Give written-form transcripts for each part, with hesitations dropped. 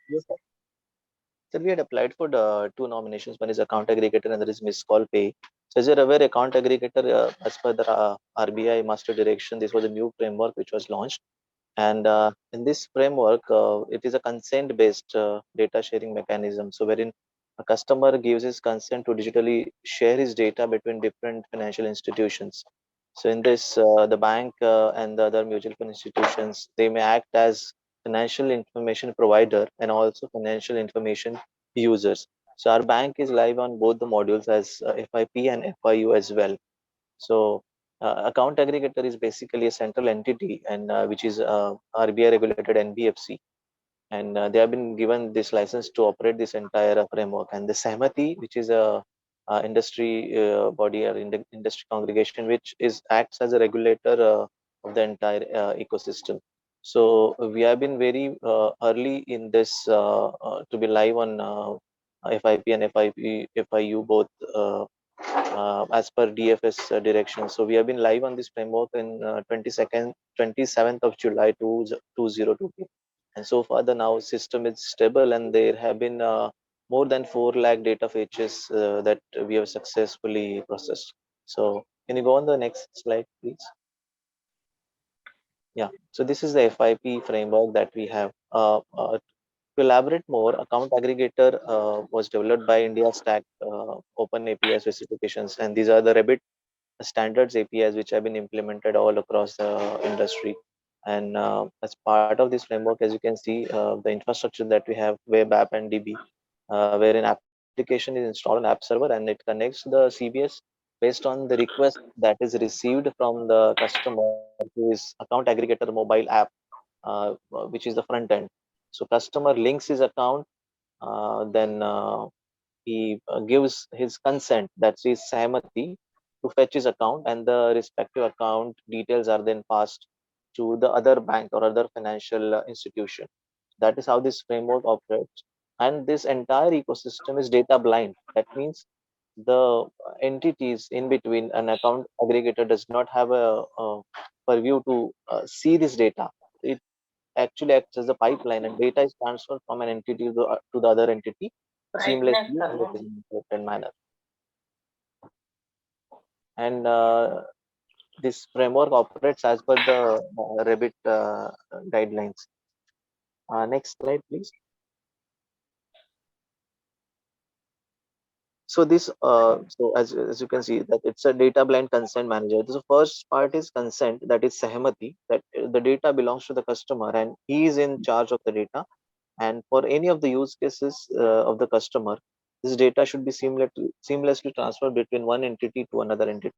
Yes, sir. So we had applied for the two nominations. One is account aggregator and there is missed call pay. So as you're aware, account aggregator, as per the RBI master direction, this was a new framework which was launched. And in this framework, it is a consent-based data sharing mechanism. So wherein a customer gives his consent to digitally share his data between different financial institutions. So in this, the bank and the other mutual fund institutions, they may act as financial information provider and also financial information users. So our bank is live on both the modules as FIP and FIU as well. So account aggregator is basically a central entity and which is RBI regulated NBFC, and they have been given this license to operate this entire framework. And the Sahmati, which is a industry body or industry congregation, which is acts as a regulator of the entire ecosystem. So we have been very early in this to be live on FIP and FIU both. As per DFS direction. So we have been live on this framework in 27th of July 2020. And so far the now system is stable and there have been more than 4 lakh data fetches that we have successfully processed. So can you go on the next slide, please? Yeah. So this is the FIP framework that we have. To elaborate more, account aggregator was developed by India Stack Open API specifications, and these are the Rabbit standards APIs which have been implemented all across the industry. And as part of this framework, as you can see, the infrastructure that we have, web app and DB, wherein application is installed on app server and it connects the CBS based on the request that is received from the customer who is account aggregator mobile app, which is the front end. So customer links his account, then he gives his consent, that's his sahmati, to fetch his account, and the respective account details are then passed to the other bank or other financial institution. That is how this framework operates. And this entire ecosystem is data blind. That means the entities in between an account aggregator does not have a purview to see this data. It actually acts as a pipeline, and data is transferred from an entity to the other entity seamlessly and in an important manner. And this framework operates as per the Rabbit guidelines. Next slide, please. So this, so as you can see that it's a data blind consent manager. The first part is consent, that is sahmati, that the data belongs to the customer and he is in charge of the data. And for any of the use cases of the customer, this data should be seamlessly transferred between one entity to another entity.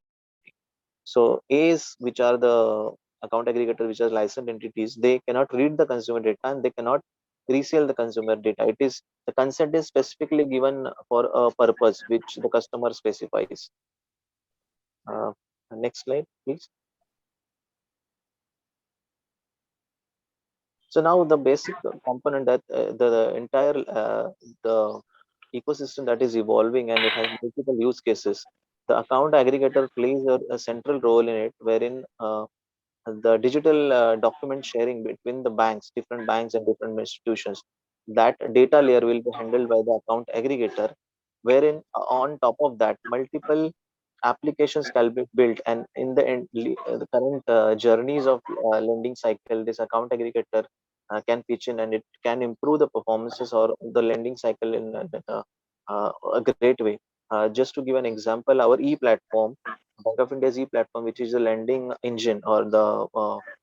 So A's, which are the account aggregator, which are licensed entities, they cannot read the consumer data and they cannot resell the consumer data. It is the consent is specifically given for a purpose which the customer specifies. Uh, Next slide, please. So now the basic component that the entire the ecosystem that is evolving and it has multiple use cases. The account aggregator plays a central role in it, wherein the digital document sharing between the banks, different banks and different institutions, that data layer will be handled by the account aggregator, wherein on top of that, multiple applications can be built. And in the current journeys of lending cycle, this account aggregator can pitch in and it can improve the performances or the lending cycle in a great way. Just to give an example, our e-platform, Bank of India's e-platform, which is a lending engine or the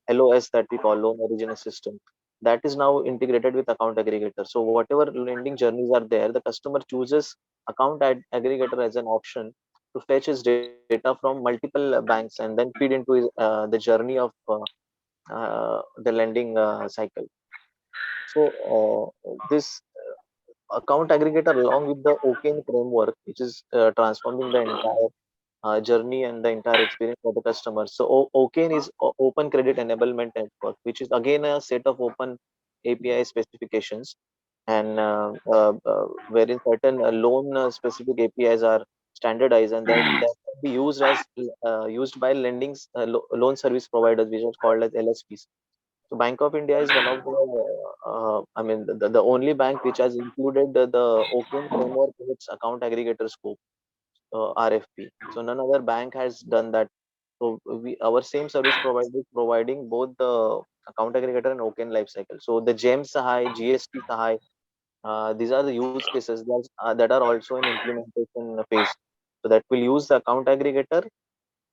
LOS that we call loan origination system, that is now integrated with account aggregator. So whatever lending journeys are there, the customer chooses account aggregator as an option to fetch his data from multiple banks and then feed into the journey of the lending cycle. So this account aggregator along with the OKN framework, which is transforming the entire journey and the entire experience for the customer. So OKN is Open Credit Enablement Network, which is again a set of open API specifications, and wherein certain loan specific APIs are standardized and that can be used as used by loan service providers, which are called as LSPs. So Bank of India is one of the only bank which has included the OCEN framework in its account aggregator scope, RFP. So none other bank has done that. So our same service provider is providing both the account aggregator and OCEN life cycle. So the GEM Sahay, GST Sahay, these are the use cases that are also in implementation phase. So that will use the account aggregator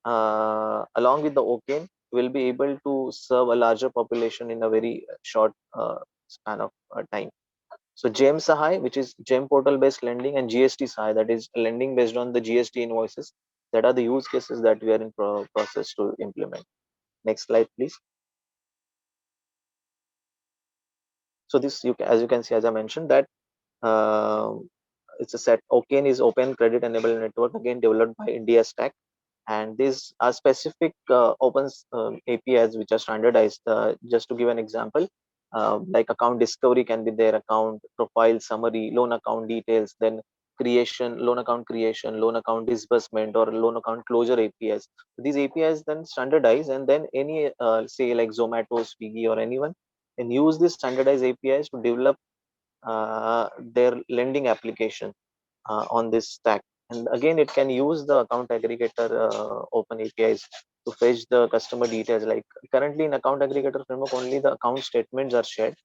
along with the OCEN, will be able to serve a larger population in a very short span of time. So GEM Sahay, which is GEM portal based lending, and GST Sahay, that is lending based on the GST invoices. That are the use cases that we are in process to implement. Next slide, please. So this, as you can see, as I mentioned, that uh, it's a set. OCEN is Open Credit Enabled Network, again developed by India Stack, and these are specific open APIs which are standardized. Just to give an example, like account discovery can be there, account profile summary, loan account details, then loan account creation, loan account disbursement, or loan account closure APIs. These APIs then standardize, and then any say like Zomato, Swiggy, or anyone can use these standardized APIs to develop their lending application on this stack. And again, it can use the account aggregator open APIs to fetch the customer details. Like currently in account aggregator framework, only the account statements are shared,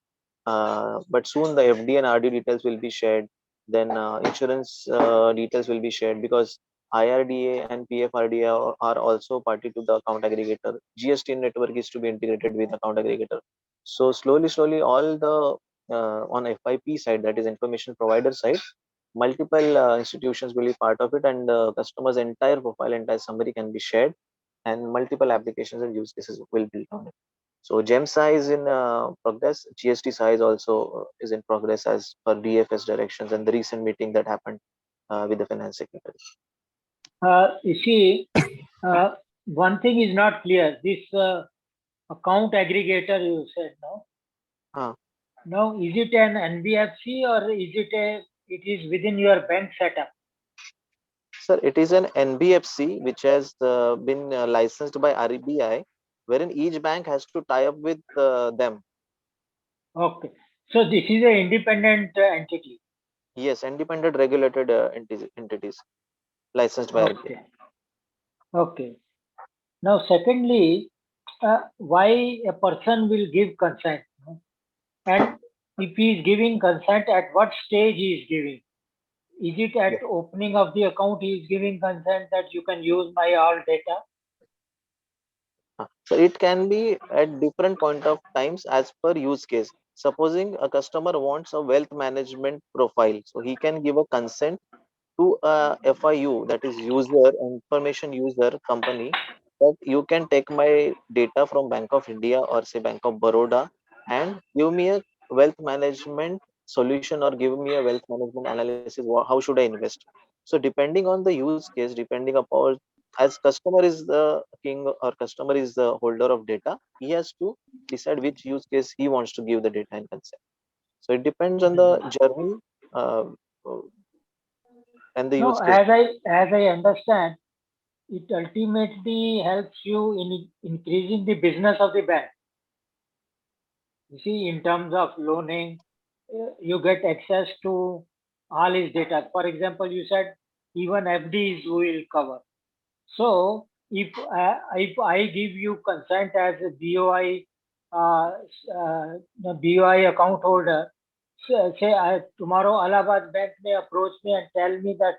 but soon the FD and RD details will be shared. Then insurance details will be shared, because IRDA and PFRDA are also party to the account aggregator. GST network is to be integrated with account aggregator. So slowly, all the on FIP side, that is information provider side, multiple institutions will be part of it, and customers' entire profile, entire summary can be shared, and multiple applications and use cases will build on it. So GEMSA is in progress. GST size also is in progress as per DFS directions and the recent meeting that happened with the finance secretary. You see, one thing is not clear. This account aggregator you said now. Uh, Now, is it an NBFC or it is within your bank setup? Sir, it is an NBFC which has been licensed by RBI, wherein each bank has to tie up with them. Okay. So this is an independent entity. Yes, independent regulated entities licensed by RBI. Okay. Okay. Now, secondly, why a person will give consent? No? And if he is giving consent, at what stage he is giving? Is it at Yes. opening of the account he is giving consent that you can use my all data? So it can be at different point of times as per use case. Supposing a customer wants a wealth management profile, so he can give a consent to a FIU, that is user information user company, that you can take my data from Bank of India or say Bank of Baroda and give me a wealth management solution, or give me a wealth management analysis. How should I invest? So depending on the use case, depending upon, as customer is the king or customer is the holder of data, he has to decide which use case he wants to give the data and consent. So it depends on the journey uh, and the No, use case. as I understand, it ultimately helps you in increasing the business of the bank. You see, in terms of loaning, you get access to all his data. For example, you said even FDs will cover. So if I give you consent as a BOI, the BOI account holder, say tomorrow Allahabad Bank may approach me and tell me that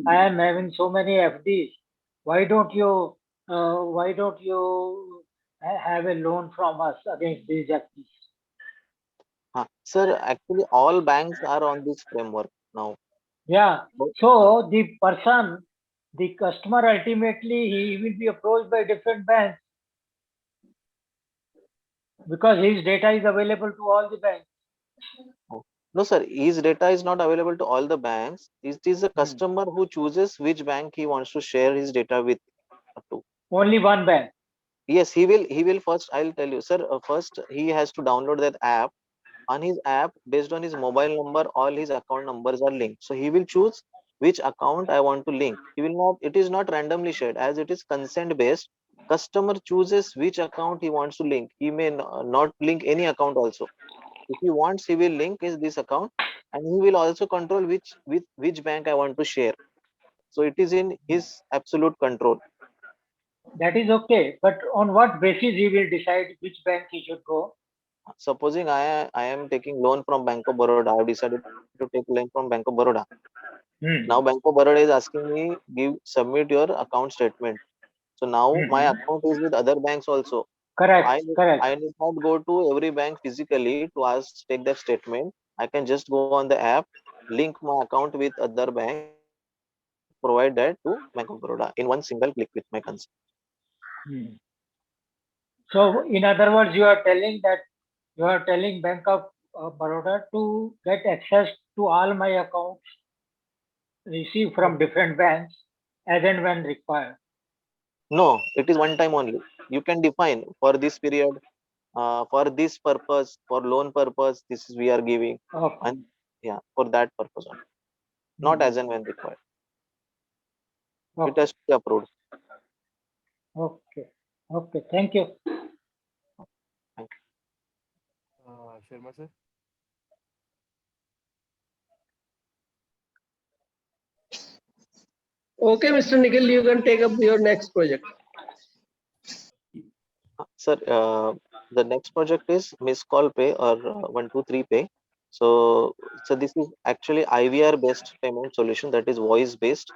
I am having so many FDs. Why don't you have a loan from us against these FDs? Sir, actually, all banks are on this framework now. Yeah. So, So the customer ultimately he will be approached by different banks because his data is available to all the banks. no, sir, his data is not available to all the banks. It is the Hmm. customer who chooses which bank he wants to share his data with. To. Only one bank. Yes, he will. He will first. I'll tell you, sir. First, he has to download that app. On his app, based on his mobile number, all his account numbers are linked. So he will choose which account I want to link. He will not. It is not randomly shared, as it is consent based. Customer chooses which account he wants to link. He may not link any account also. If he wants, he will link is this account, and he will also control which with which bank I want to share. So it is in his absolute control. That is okay, but on what basis he will decide which bank he should go? Supposing I am taking loan from Bank of Baroda, I have decided to take loan from Bank of Baroda. Now Hmm. Bank of Baroda is asking me give submit your account statement. So now my Hmm. account is with other banks also. Correct, correct. I need not go to every bank physically to ask take that statement. I can just go on the app, link my account with other bank, provide that to Bank of Baroda in one single click with my consent. Hmm. So, in other words, you are telling Bank of Baroda to get access to all my accounts received from different banks as and when required. No, it is one time only. You can define for this period, for this purpose, for loan purpose, this is we are giving, Okay. and yeah, for that purpose only, not Hmm. as and when required. It Okay. has to be approved. Okay. Okay. Thank you. Thank Sharma sir. Okay, Mr. Nikhil, you can take up your next project. Sir, the next project is Miss Call Pay or 123 Pay. So this is actually IVR based payment solution that is voice based.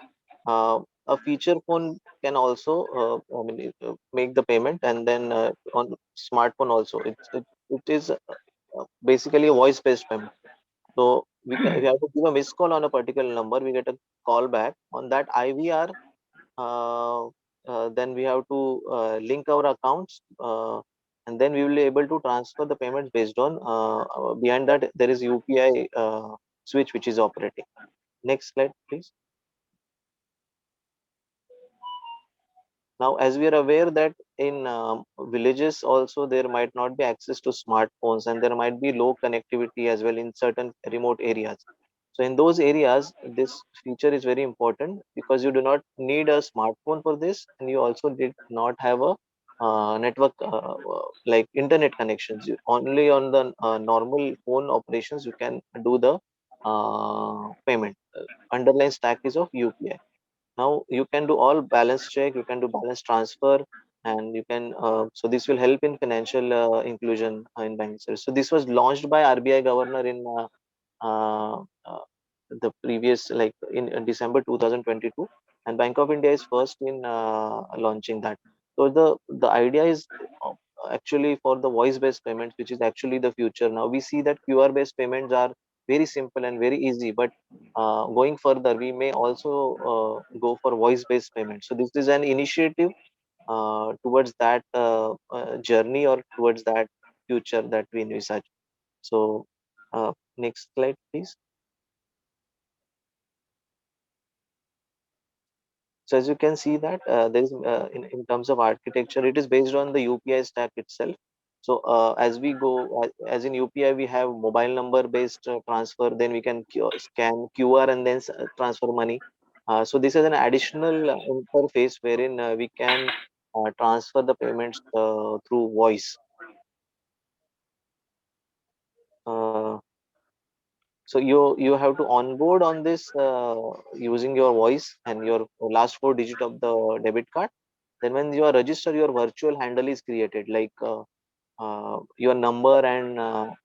A feature phone can also make the payment, and then on smartphone also. It is basically a voice based payment. So we have to give a missed call on a particular number. We get a call back on that IVR. uh, then we have to link our accounts, and then we will be able to transfer the payments based on behind that there is UPI switch which is operating. Next slide, please. Now, as we are aware that in villages also there might not be access to smartphones, and there might be low connectivity as well in certain remote areas. So in those areas, this feature is very important because you do not need a smartphone for this, and you also did not have a network like internet connections. Only on the normal phone operations you can do the payment. Underlying stack is of UPI. Now you can do all balance check, you can do balance transfer, and you can so this will help in financial inclusion in banking service. So this was launched by RBI governor in uh, uh, the previous like in December 2022, and Bank of India is first in launching that. So the idea is uh, actually for the voice based payments, which is actually the future. Now we see that QR based payments are very simple and very easy, but going further we may also go for voice based payments. So this is an initiative towards that journey or towards that future that we envisage. So next slide please. So as you can see that there is in terms of architecture, it is based on the UPI stack itself. So as we go, as in UPI, we have mobile number based transfer. Then we can scan QR and then transfer money. So this is an additional interface wherein we can transfer the payments through voice. Uh, so you have to onboard on this using your voice and your last four digit of the debit card. Then when you are registered, your virtual handle is created like your number and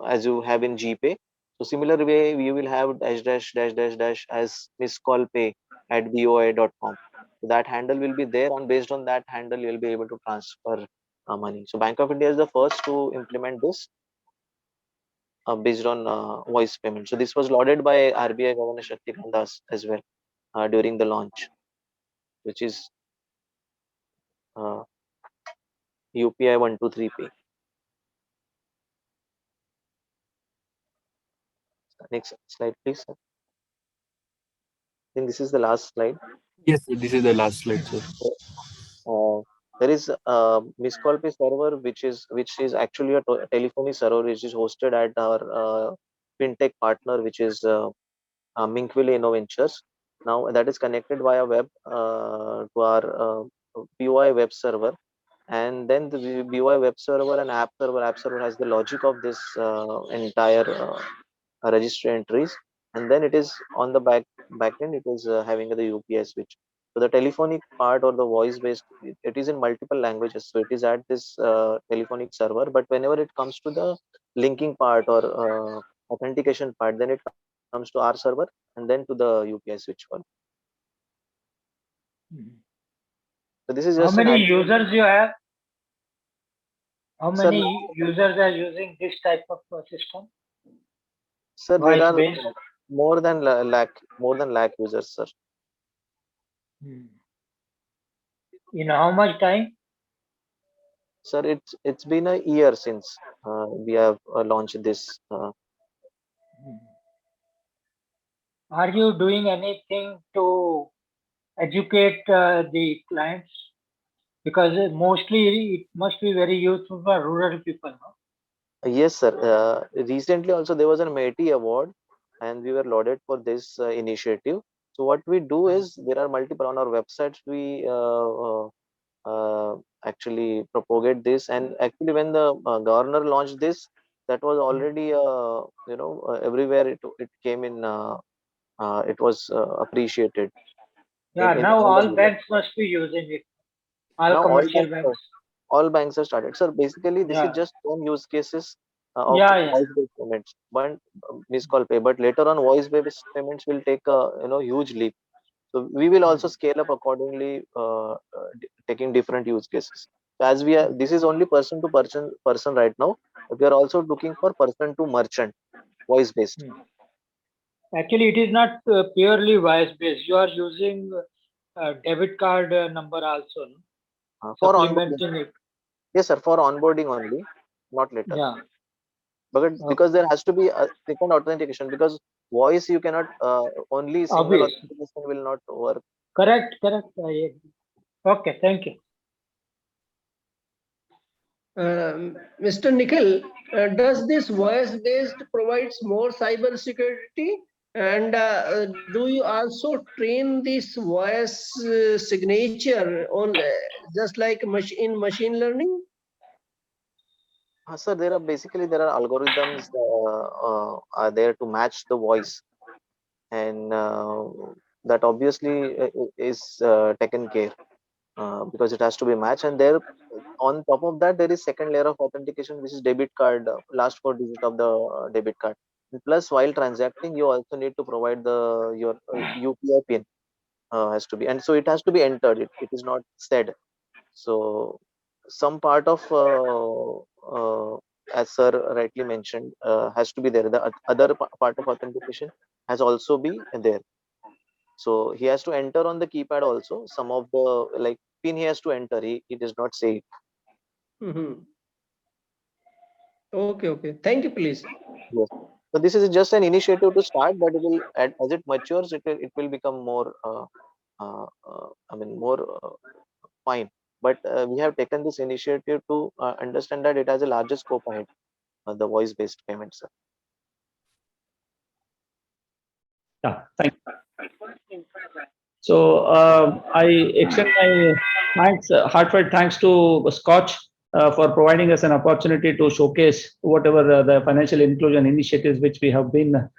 as you have in GPay. So similar way, we will have dash dash dash dash dash as miss call pay at BOI.com. So that handle will be there, and based on that handle, you will be able to transfer money. So Bank of India is the first to implement this based on voice payment. So this was lauded by RBI Governor Shakti as well during the launch, which is uh, UPI 123 Pay. Next slide, please. I think this is the last slide. Yes, sir, this is the last slide, sir. Uh, there is a Miss Call Pay server, which is actually a telephony server, which is hosted at our fintech partner, which is Minkwell InnoVentures. Now that is connected via web to our BOI web server, and then the BOI web server and app server. App server has the logic of this entire registry entries, and then it is on the backend. It is having the UPI switch. So the telephonic part or the voice based, it is in multiple languages. So it is at this telephonic server. But whenever it comes to the linking part or authentication part, then it comes to our server and then to the UPI switch one. Mhm. So this is How just an many additional. users you have? How Sir, many users are using this type of system? sir, there Voice are based? more than lakh users, sir. Hmm. In how much time? Sir, it's been a year since we have launched this. Hmm. Are you doing anything to educate the clients? Because mostly it must be very useful for rural people. No? Yes, sir. Recently, also there was an MATI award, and we were lauded for this initiative. So what we do is there are multiple on our websites. We actually propagate this, and actually when the governor launched this, that was already everywhere. It came in. It was appreciated Yeah, in now all the all media. banks must be using it. All Now commercial banks. all banks have started. Sir, basically this is Yeah, just one use cases of yeah, yeah. voice-based payments, one missed call pay. But later on, voice-based payments will take a huge leap. So we will also scale up accordingly, taking different use cases. So as we are, this is only person to person right now. But we are also looking for person to merchant voice-based. Hmm. Actually, it is not purely voice based. You are using debit card number also, no? For onboarding. Supplementing it. Yes, sir. For onboarding only, not later. Yeah. Because Okay. there has to be a second authentication, because voice you cannot only single Obvious. authentication will not work. Correct, correct. I agree. Okay, thank you. Mr. Nikhil, does this voice-based provides more cyber security? And do you also train this voice signature on just like in machine learning? Sir, there are algorithms are there to match the voice, and that obviously is taken care, because it has to be matched. And there, on top of that, there is second layer of authentication, which is debit card, last four digit of the debit card. And plus, while transacting, you also need to provide the your UPI pin, has to be, and so it has to be entered. It is not said. So some part of as sir rightly mentioned, has to be there. The other part of authentication has also be there. So he has to enter on the keypad also. Some of the like pin he has to enter. He does not say it. Mhm. Okay, okay. Thank you, please. Yes. So this is just an initiative to start, but it will as it matures, it will become more. I mean more fine. But we have taken this initiative to understand that it has a larger scope ahead. The voice-based payments. Yeah, thank you. So I extend my thanks, heartfelt thanks to Scotch for providing us an opportunity to showcase whatever the financial inclusion initiatives which we have been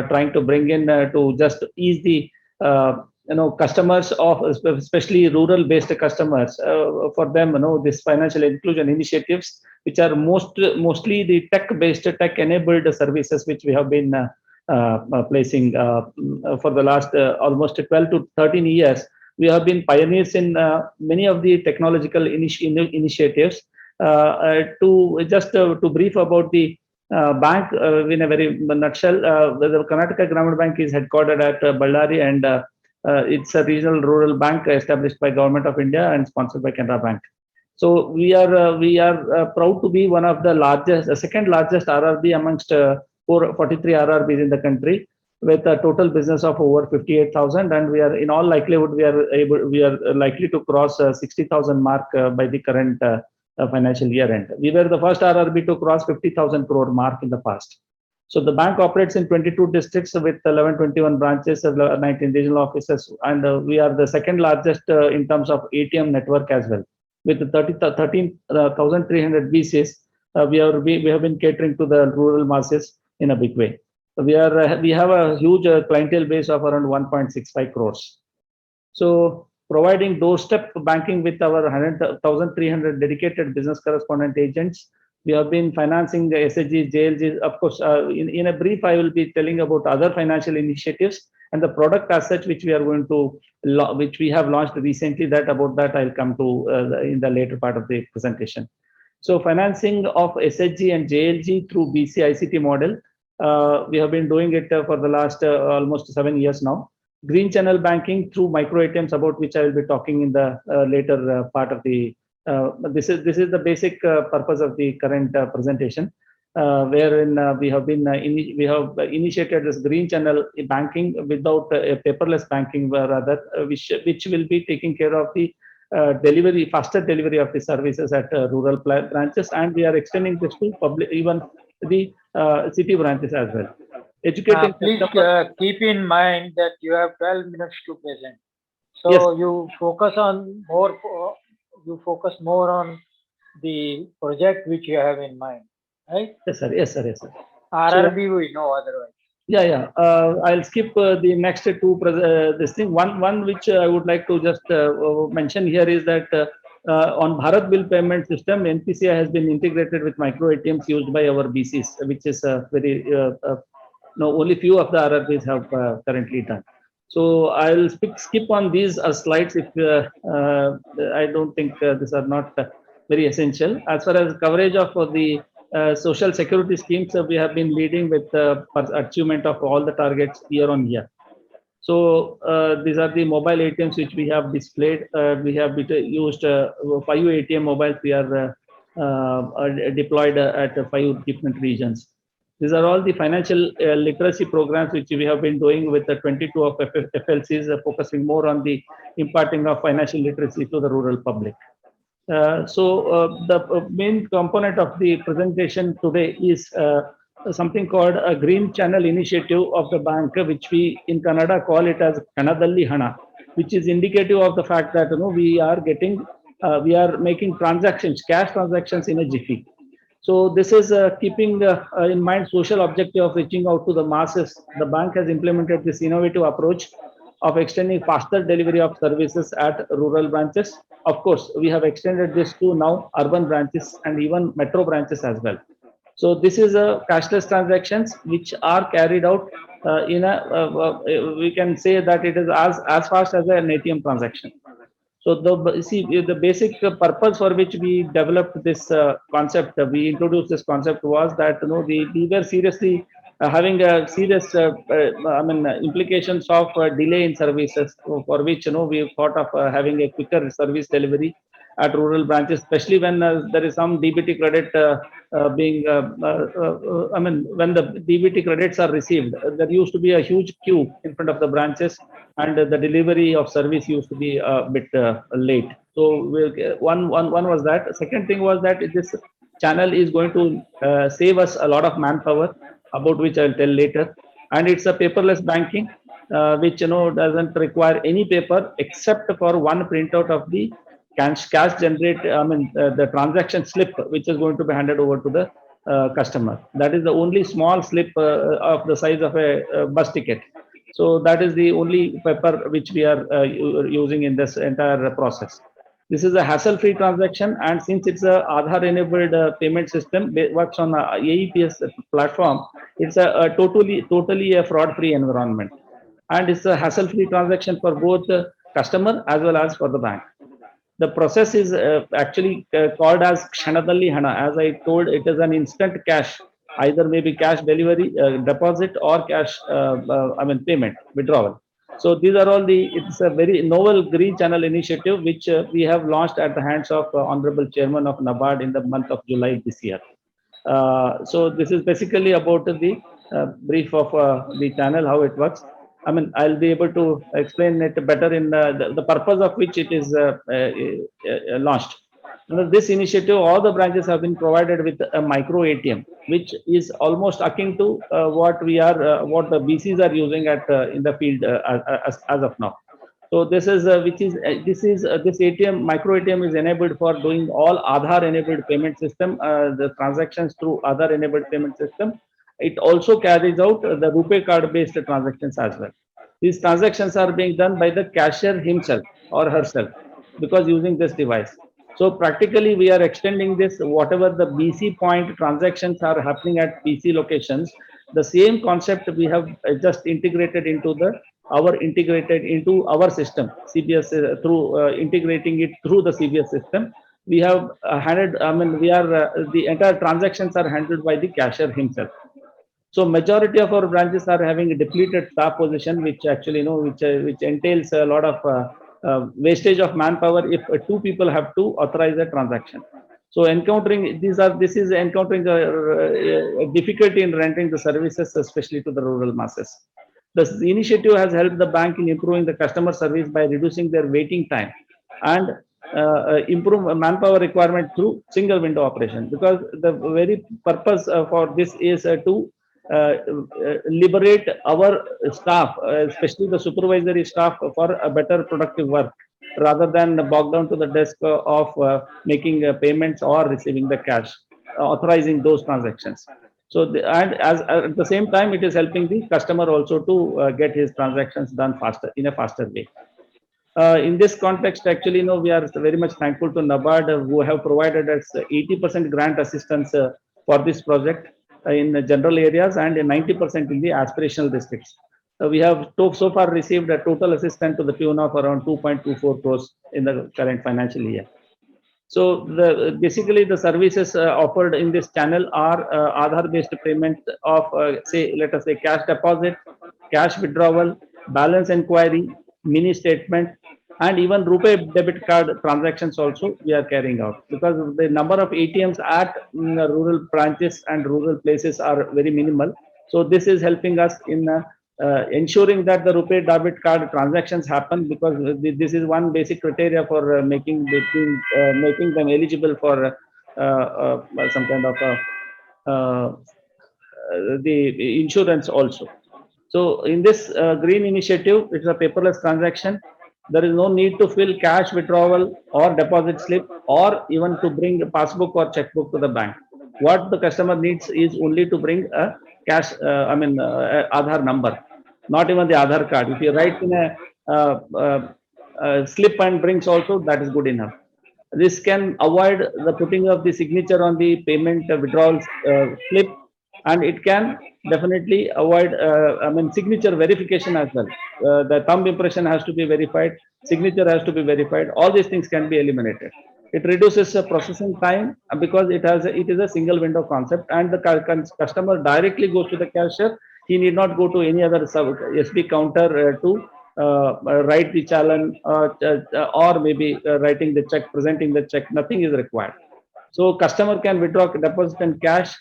trying to bring in to just ease the customers of especially rural-based customers, for them, this financial inclusion initiatives which are mostly the tech-based, tech-enabled services which we have been placing for the last almost 12 to 13 years. We have been pioneers in many of the technological initiatives. To just to brief about the bank in a very nutshell, the Karnataka Gramin Bank is headquartered at Ballari, and it's a regional rural bank established by Government of India and sponsored by Canara Bank. So we are proud to be one of the largest, second largest RRB amongst 43 RRBs in the country, with a total business of over 58,000, and we are in all likelihood we are likely to cross 60,000 mark by the current financial year end. We were the first RRB to cross 50,000 crore mark in the past. So the bank operates in 22 districts with 1121 branches, 19 regional offices, and we are the second largest in terms of ATM network as well. With 13,300 BCs, we have been catering to the rural masses in a big way. We have a huge clientele base of around 1.65 crores. So providing doorstep banking with our 1,300 dedicated business correspondent agents. We have been financing the SHG, JLG. Of course, in a brief, I will be telling about other financial initiatives and the product as such, which we are going to, which we have launched recently. About that I'll come to in the later part of the presentation. So financing of SHG and JLG through BC ICT model, we have been doing it for the last almost 7 years now. Green channel banking through micro ATMs, about which I will be talking in the later part of the. This is the basic purpose of the current presentation, wherein we have initiated this green channel banking without paperless banking, rather, which will be taking care of the faster delivery of the services at rural branches, and we are extending this to public, even the city branches as well. Educating please keep in mind that you have 12 minutes to present. So yes. you focus more on the project which you have in mind, right? Yes, sir. Yes, sir. Yes, sir. RRB we know otherwise. Yeah. I'll skip the next two. This thing. One which I would like to just mention here is that on Bharat Bill Payment System, NPCI has been integrated with micro ATMs used by our BCs, which is very only few of the RRBs have currently done. So I'll skip on these slides if I don't think these are not very essential. As far as coverage of the social security schemes, we have been leading with achievement of all the targets year on year. So these are the mobile ATMs which we have displayed. We have used 5 ATM mobiles. We are deployed at 5 different regions. These are all the financial literacy programs which we have been doing with the 22 of FLCs, focusing more on the imparting of financial literacy to the rural public. The main component of the presentation today is something called a green channel initiative of the bank, which we in Kannada call it as Hanadalli Hana, which is indicative of the fact that we are making transactions, cash transactions in a jiffy. So this is keeping in mind social objective of reaching out to the masses. The bank has implemented this innovative approach of extending faster delivery of services at rural branches. Of course, we have extended this to now urban branches and even metro branches as well. So this is a cashless transactions which are carried out in a, we can say that it is as fast as an ATM transaction. So the basic purpose for which we developed this concept, we introduced this concept, was that we were seriously having a serious implications of delay in services, for which we thought of having a quicker service delivery at rural branches, especially when there is some DBT credit when the DBT credits are received, there used to be a huge queue in front of the branches, and the delivery of service used to be a bit late. So one was that. Second thing was that this channel is going to save us a lot of manpower, about which I'll tell later. And it's a paperless banking, which doesn't require any paper except for one printout of the cash generate. The transaction slip, which is going to be handed over to the customer. That is the only small slip of the size of a bus ticket. So that is the only paper which we are using in this entire process. This is a hassle-free transaction, and since it's a Aadhaar-enabled payment system, works on a AEPS platform, it's a totally a fraud-free environment, and it's a hassle-free transaction for both the customer as well as for the bank. The process is actually called as Kshanadalli Hana. As I told, it is an instant cash, either maybe cash delivery, deposit, or cash payment, withdrawal. So these are all it's a very novel green channel initiative which we have launched at the hands of Honorable Chairman of NABARD in the month of July this year. So this is basically about the brief of the channel, how it works. I'll be able to explain it better in the purpose of which it is launched. Under this initiative, all the branches have been provided with a micro ATM, which is almost akin to what the BCs are using at in the field as of now. So this is this ATM micro ATM is enabled for doing all Aadhaar enabled payment system, the transactions through Aadhaar enabled payment system. It also carries out the RuPay card based transactions as well. These transactions are being done by the cashier himself or herself because using this device. So practically we are extending this, whatever the BC point transactions are happening at BC locations, the same concept we have just integrated into our system CBS through integrating it through the CBS system. We have handled, I mean, we are the entire transactions are handled by the cashier himself. So majority of our branches are having a depleted staff position, which actually, which entails a lot of wastage of manpower if two people have to authorize a transaction. So this is encountering a difficulty in rendering the services, especially to the rural masses. This initiative has helped the bank in improving the customer service by reducing their waiting time and improve manpower requirement through single window operation, because the very purpose for this is to liberate our staff, especially the supervisory staff, for a better productive work rather than bog down to the desk of making payments or receiving the cash, authorizing those transactions. So, and as at the same time, it is helping the customer also to get his transactions done faster, in a faster way. In this context, actually, we are very much thankful to NABARD, who have provided us 80% grant assistance for this project in the general areas and 90% in the aspirational districts. We have so far received a total assistance to the tune of around 2.24 crores in the current financial year. So basically the services offered in this channel are Aadhaar based payment of let us say cash deposit, cash withdrawal, balance inquiry, mini statement, and even RuPay debit card transactions also we are carrying out, because the number of ATMs at rural branches and rural places are very minimal. So this is helping us in ensuring that the RuPay debit card transactions happen, because this is one basic criteria for making them eligible for some kind of the insurance also. So in this green initiative, it's a paperless transaction. There is no need to fill cash withdrawal or deposit slip, or even to bring a passbook or checkbook to the bank. What the customer needs is only to bring a cash, Aadhaar number, not even the Aadhaar card. If you write in a slip and brings also, that is good enough. This can avoid the putting of the signature on the payment withdrawal slip, and it can definitely avoid signature verification as well. The thumb impression has to be verified, signature has to be verified. All these things can be eliminated. It reduces processing time because it is a single window concept, and the customer directly goes to the cashier. He need not go to any other SB counter to write the challan or maybe writing the check, presenting the check. Nothing is required. So customer can withdraw, deposit and cash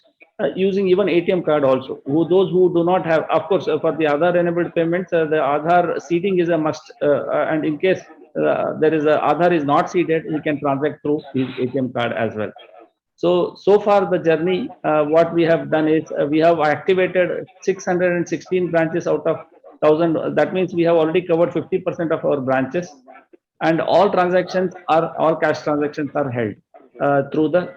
using even ATM card also. Those who do not have, of course, for the Aadhaar enabled payments, the Aadhaar seeding is a must, and in case there is a Aadhaar is not seeded, he can transact through his ATM card as well. So far the journey, what we have done is we have activated 616 branches out of 1,000. That means we have already covered 50% of our branches, and all cash transactions are held through the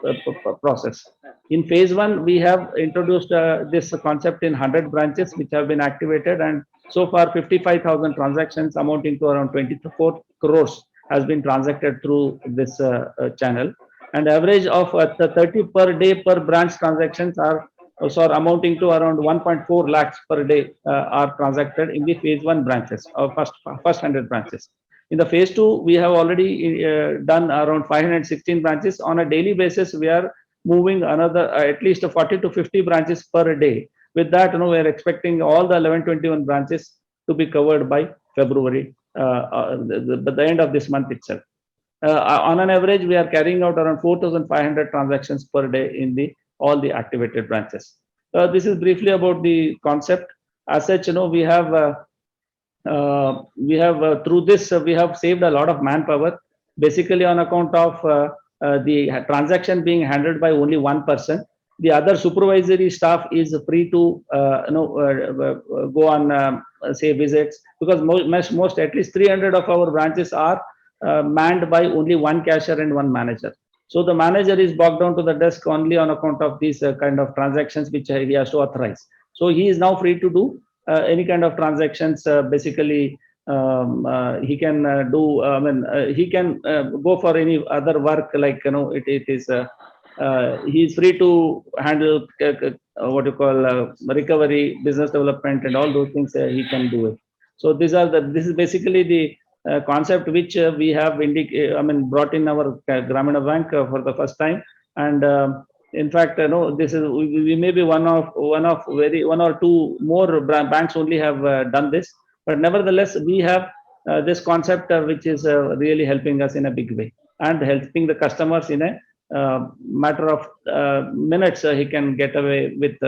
process. In phase 1, we have introduced this concept in 100 branches which have been activated, and so far 55,000 transactions amounting to around 24 crores has been transacted through this channel, and average of 30 per day per branch transactions are amounting to around 1.4 lakhs per day are transacted in the phase 1 branches, or first 100 branches. In the phase 2, we have already done around 516 branches. On a daily basis, we are moving another at least 40 to 50 branches per day. With that, we are expecting all the 1121 branches to be covered by February, the end of this month itself. On an average, we are carrying out around 4,500 transactions per day in all the activated branches. This is briefly about the concept. As such, we have through this we have saved a lot of manpower, basically on account of the transaction being handled by only one person. The other supervisory staff is free to go on say visits, because most at least 300 of our branches are manned by only one cashier and one manager. So the manager is bogged down to the desk only on account of these kind of transactions which he has to authorize. So he is now free to do any kind of transactions. Basically, he can do. He can go for any other work, like it is. He is free to handle what you call recovery, business development, and all those things. He can do it. So this is basically the concept which we have brought in our Gramina Bank for the first time. And in fact, this is we may be one or two more banks only have done this, but nevertheless we have this concept which is really helping us in a big way and helping the customers in a matter of minutes. He can get away with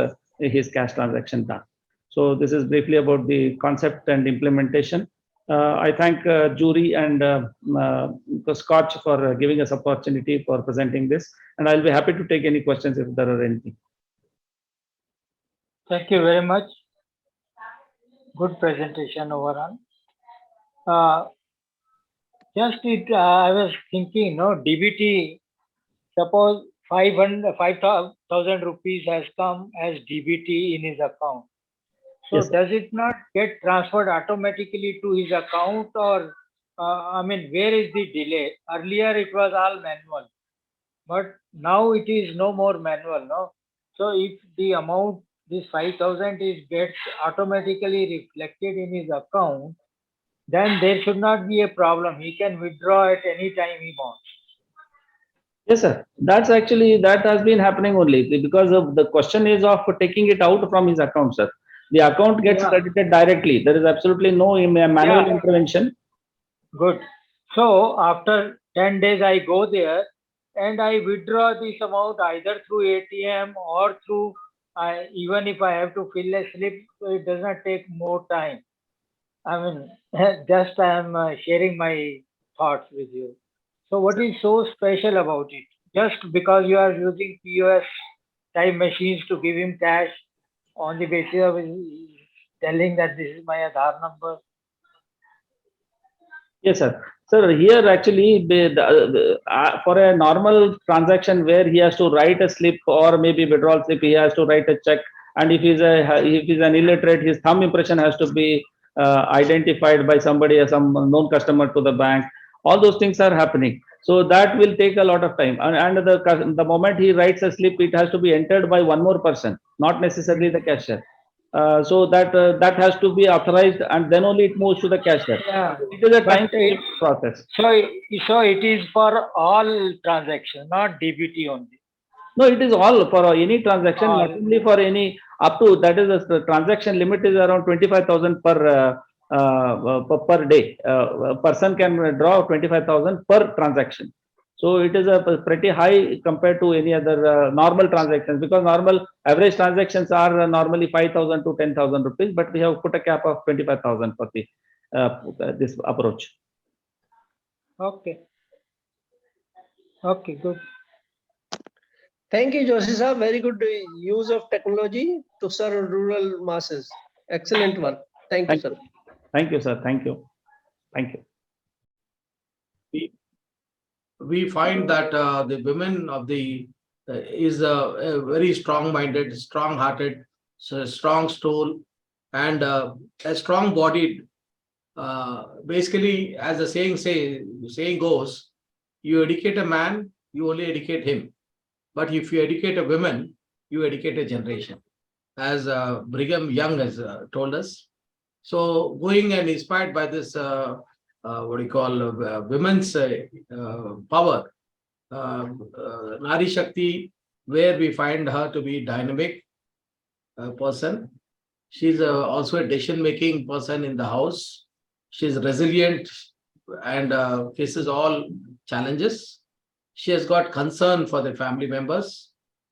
his cash transaction done. So this is briefly about the concept and implementation. I thank jury and Scotch for giving us opportunity for presenting this, and I'll be happy to take any questions if there are anything. Thank you very much. Good presentation overall. I was thinking, DBT, suppose 5,000 rupees has come as DBT in his account. So Yes, does it not get transferred automatically to his account, or where is the delay? Earlier it was all manual, but now it is no more manual, no? So if the amount, this 5,000 gets automatically reflected in his account, then there should not be a problem. He can withdraw at any time he wants. yes, sir. That has been happening only because of the question is of taking it out from his account, sir. The account gets credited directly. There is absolutely no manual intervention. Good. So after 10 days, I go there and I withdraw this amount either through ATM or through, even if I have to fill a slip, it does not take more time. Just I am sharing my thoughts with you. So what is so special about it? Just because you are using POS type machines to give him cash on the basis of telling that this is my Aadhaar number? Yes, sir. Sir, here actually, for a normal transaction where he has to write a slip or maybe withdrawal slip, he has to write a check. And if he's an illiterate, his thumb impression has to be identified by somebody as some known customer to the bank. All those things are happening. So that will take a lot of time. And the moment he writes a slip, it has to be entered by one more person, not necessarily the cashier. So that has to be authorized, and then only it moves to the cashier. Yeah, it is a time process. So it is for all transactions, not DBT only. No, it is all for any transaction, not only for any up to, that is the transaction limit is around 25,000 per day. A person can draw 25,000 per transaction. So it is a pretty high compared to any other normal transactions, because normal average transactions are normally 5,000 to 10,000 rupees, but we have put a cap of 25,000 for the this approach. Okay, good. Thank you, Joshi sir. Very good use of technology to serve rural masses. Excellent work. Thank you, sir. Thank you, sir. Thank you. Thank you. We find that the women of the is a very strong-minded, strong-hearted, strong soul, and a strong-bodied. Basically, as the saying goes, you educate a man, you only educate him. But if you educate a woman, you educate a generation, as Brigham Young has told us. So, going and inspired by this, women's power, Nari Shakti, where we find her to be dynamic person. She's also a decision-making person in the house. She's resilient and faces all challenges. She has got concern for the family members.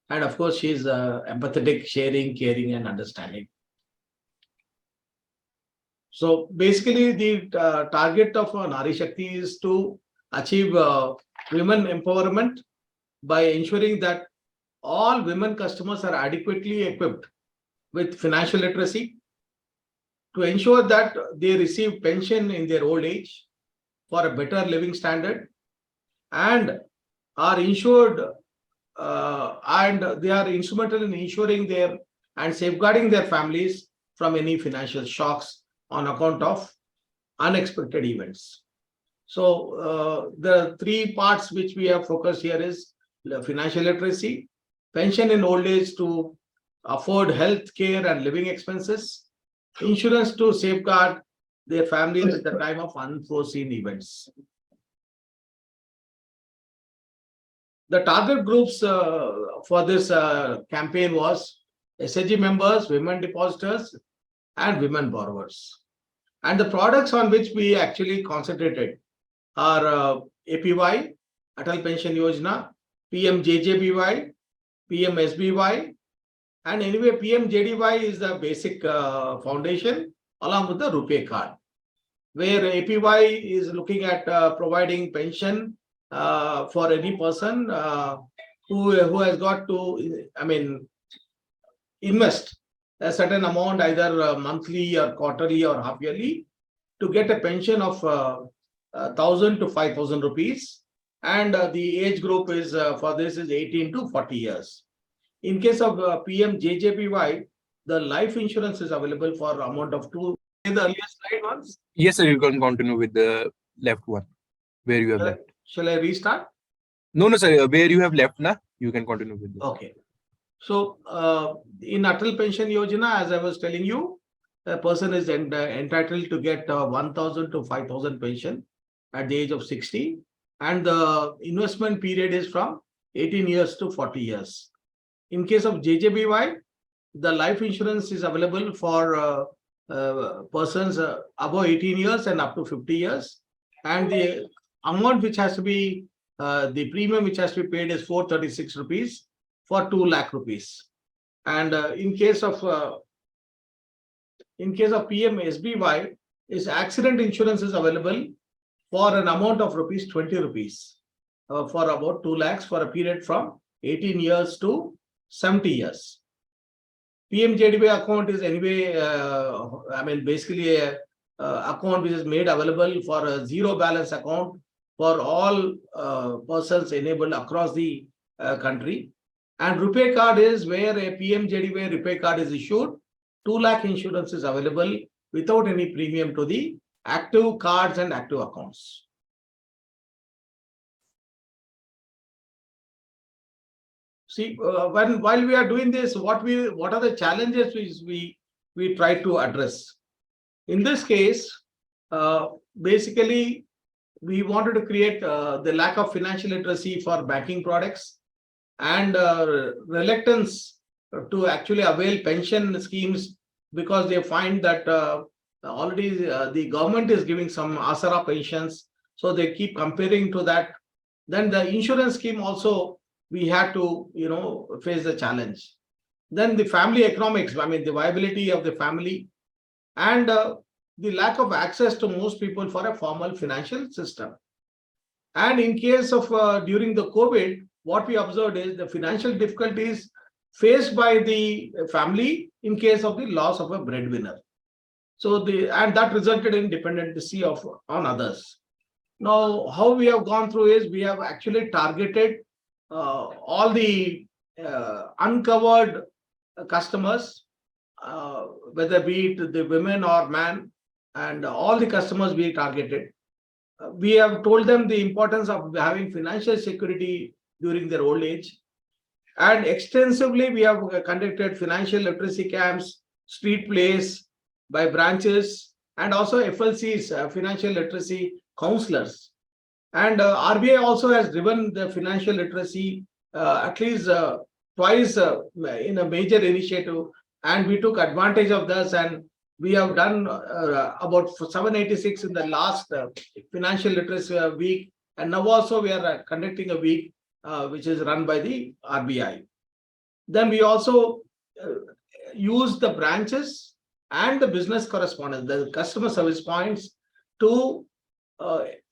And of course, she's empathetic, sharing, caring, and understanding. So basically, the target of Nari Shakti is to achieve women empowerment by ensuring that all women customers are adequately equipped with financial literacy, to ensure that they receive pension in their old age for a better living standard, and are insured and they are instrumental in ensuring their and safeguarding their families from any financial shocks on account of unexpected events. So the three parts which we have focused here is financial literacy, pension in old age to afford health care and living expenses, insurance to safeguard their families at the time of unforeseen events. The target groups for this campaign was SHG members, women depositors, and women borrowers. And the products on which we actually concentrated are APY, Atal Pension Yojana, PMJJBY, PMSBY, and anyway PMJDY is the basic foundation along with the RuPay card, where APY is looking at providing pension for any person who has got to, invest a certain amount either monthly or quarterly or half yearly to get a pension of 1,000 to 5,000 rupees, and the age group is for this is 18 to 40 years. In case of PMJJBY, the life insurance is available for amount of two. In the earlier slide once. Yes, sir. You can continue with the left one, where you have left. Shall I restart? No, sir. Where you have left, na, you can continue with this. Okay. So in Atal Pension Yojana, as I was telling you, a person is entitled to get 1,000 to 5,000 pension at the age of 60, and the investment period is from 18 years to 40 years. In case of JJBY, the life insurance is available for persons above 18 years and up to 50 years, and the amount which has to be the premium which has to be paid is 436 rupees for 2 lakh rupees. And in case of PMSBY, is accident insurance is available for an amount of rupees 20 rupees for about 2 lakhs for a period from 18 years to 70 years. PMJDY account is anyway, basically a account which is made available for a zero balance account for all persons enabled across the country. And RuPay card is where a PMJDY RuPay card is issued. 2 lakh insurance is available without any premium to the active cards and active accounts. See, while we are doing this, what are the challenges we try to address? In this case, basically, we wanted to create the lack of financial literacy for banking products and reluctance to actually avail pension schemes because they find that already the government is giving some Asara pensions, so they keep comparing to that. Then the insurance scheme also, we had to, face the challenge. Then the family economics, the viability of the family, and the lack of access to most people for a formal financial system. And in case of during the COVID, what we observed is the financial difficulties faced by the family in case of the loss of a breadwinner. So and that resulted in dependency on others. Now, how we have gone through is we have actually targeted all the uncovered customers, whether be it the women or man, and all the customers we targeted. We have told them the importance of having financial security during their old age. And extensively, we have conducted financial literacy camps, street plays by branches, and also FLCs, financial literacy counselors. And RBI also has driven the financial literacy at least twice in a major initiative, and we took advantage of this, and we have done about 786 in the last financial literacy week, and now also we are conducting a week which is run by the RBI. Then we also use the branches and the business correspondents, the customer service points, to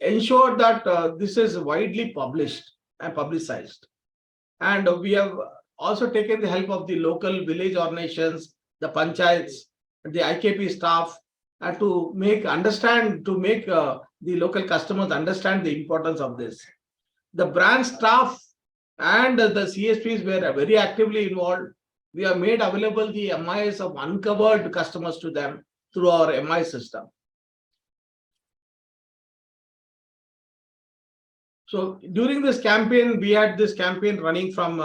ensure that this is widely published and publicized. And we have also taken the help of the local village organizations, the panchayats, the IKP staff, and to make the local customers understand the importance of this. The branch staff and the CSPs were very actively involved. We have made available the MIS of uncovered customers to them through our MIS system. So during this campaign, we had this campaign running from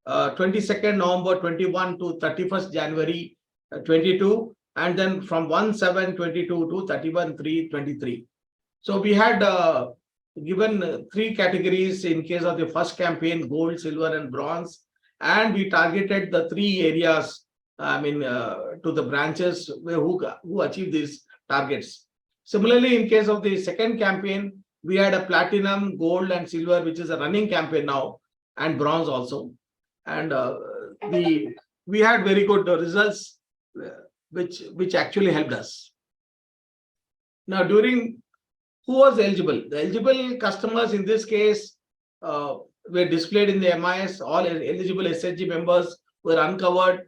22nd November 21 to 31st January 22, and then from 1/7/22 to 31/3/23. So we had given 3 categories in case of the first campaign: gold, silver, and bronze, and we targeted the 3 areas. To the branches who achieved these targets. Similarly, in case of the second campaign, we had a platinum, gold, and silver, which is a running campaign now, and bronze also. And we had very good results, which actually helped us. Now, who was eligible? The eligible customers in this case were displayed in the MIS. All eligible SHG members were uncovered.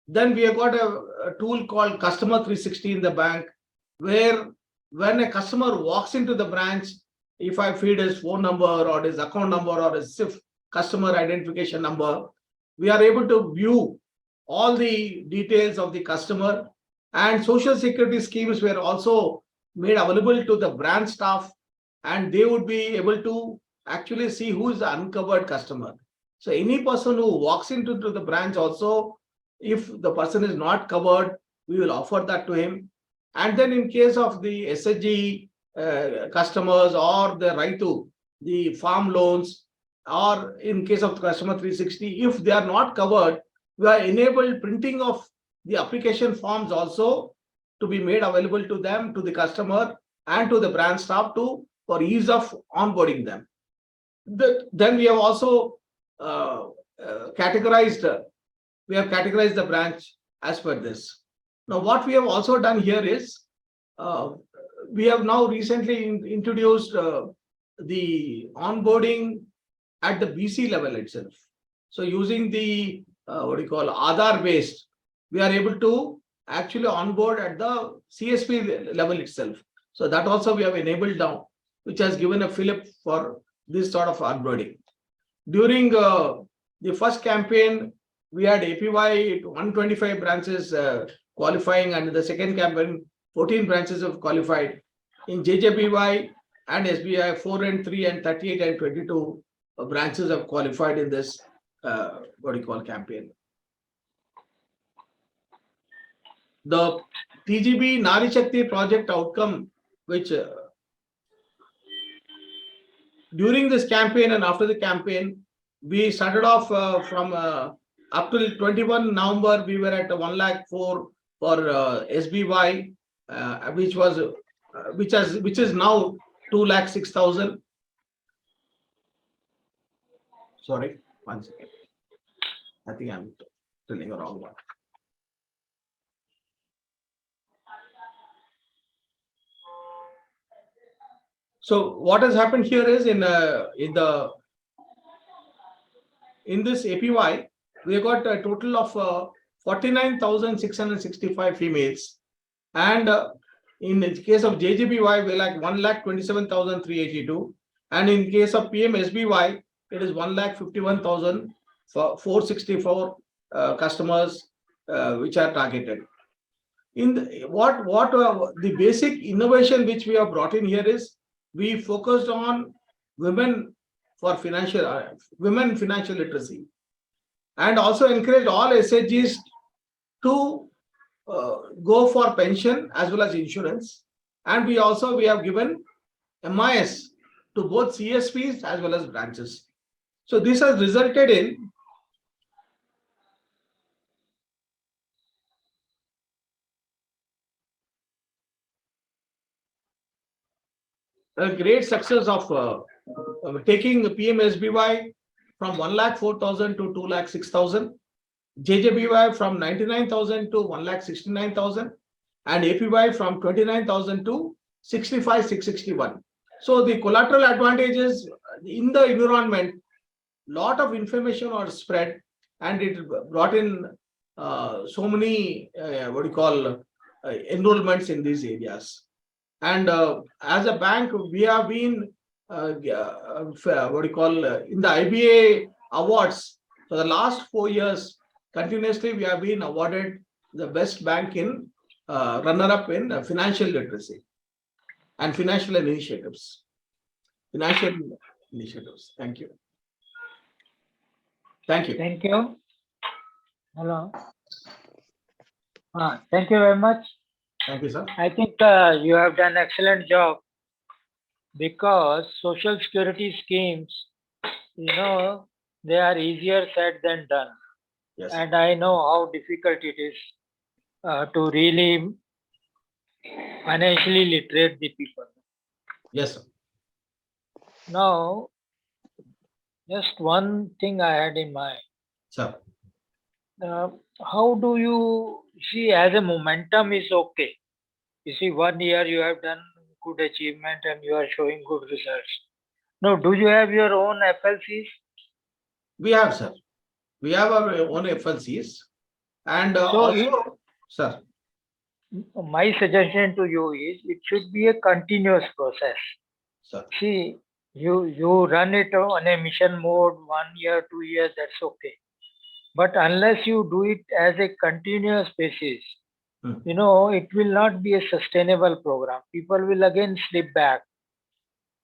Then we have got a tool called Customer 360 in the bank, where when a customer walks into the branch, if I feed his phone number or his account number or his SIF, customer identification number, we are able to view all the details of the customer, and social security schemes were also made available to the branch staff, and they would be able to actually see who is the uncovered customer. So any person who walks into the branch also, if the person is not covered, we will offer that to him. And then in case of the SHG customers, or the right to the farm loans, or in case of Customer 360, if they are not covered, we are enabled printing of the application forms also to be made available to them, to the customer, and to the branch staff for ease of onboarding them. Then we have also categorized the branch as per this. Now, what we have also done here is we have now recently introduced the onboarding at the BC level itself. So using the Aadhaar based, we are able to actually onboard at the CSP level itself. So that also we have enabled now, which has given a fillip for this sort of onboarding. During the first campaign, we had APY 125 branches qualifying, and in the second campaign, 14 branches have qualified. In JJBY and SBI, 4 and 3 and 38 and 22 branches have qualified in this campaign. The TGB Nari Shakti project outcome, which during this campaign and after the campaign, we started off from up till 21 November, we were at 1,04,000 for SBY, which is now 2,06,000. Sorry, 1 second. I think I'm telling a wrong one. So what has happened here is in this APY, we got a total of 49,665 females, and in the case of JJBY, we're like 1,27,382, and in case of PMSBY, it is 1,51,464 customers which are targeted. The basic innovation which we have brought in here is we focused on women financial literacy, and also encouraged all SHGs to go for pension as well as insurance. And we have given MIS to both CSPs as well as branches. So this has resulted in a great success of taking PMSBY from 1,04,000 to 2,06,000, JJBY from 99,000 to 1,69,000, and APY from 29,000 to 65,661. So the collateral advantages in the environment lot of information was spread, and it brought in so many enrollments in these areas. And as a bank, we have been in the IBA awards for the last 4 years. Continuously, we have been awarded the best bank in runner-up in financial literacy and financial initiatives. Financial initiatives. Thank you. Thank you. Thank you. Hello. Thank you very much. Thank you, sir. I think you have done excellent job, because social security schemes, they are easier said than done. Yes. And I know how difficult it is to really financially literate the people. Yes, sir. Now, just one thing I had in mind. Sir. How do you see, as a momentum is okay? You see, 1 year you have done good achievement and you are showing good results. Now, do you have your own FLCs? We have, sir. We have our own FLCs. And sir. My suggestion to you is, it should be a continuous process. Sir. See, you run it on a mission mode, 1 year, 2 years, that's okay. But unless you do it as a continuous basis, it will not be a sustainable program. People will again slip back.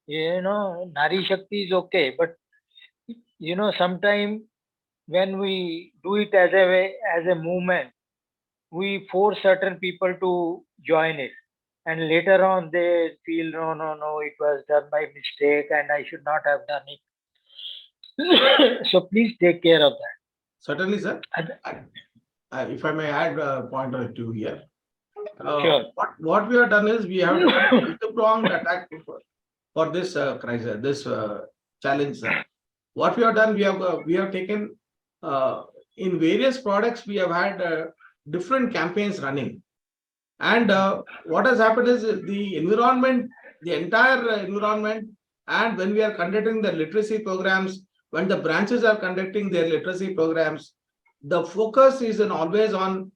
Nari Shakti is okay, but sometime when we do it as a movement, we force certain people to join it, and later on they feel no, it was done by mistake and I should not have done it. So please take care of that. Certainly, sir. If I may add a point or two here. Sure. What we have done is, we have done a pronged attack for this crisis, this challenge, sir. What we have done, we have taken in various products, we have had different campaigns running. And what has happened is, the environment, the entire environment, and when we are conducting the literacy programs, when the branches are conducting their literacy programs, the focus is always on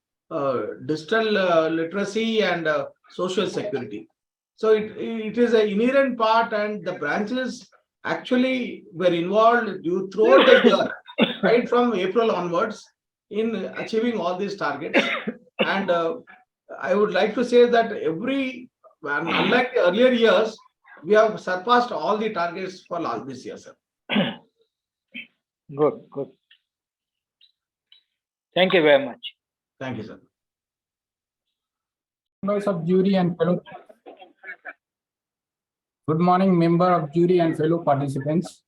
digital literacy and social security. So it is an inherent part, and the branches actually were involved throughout the year, right from April onwards, in achieving all these targets. And I would like to say that unlike the earlier years, we have surpassed all the targets for this year, sir. Good. Thank you very much. Thank you, sir. Members of jury and fellow. Good morning, member of jury and fellow participants.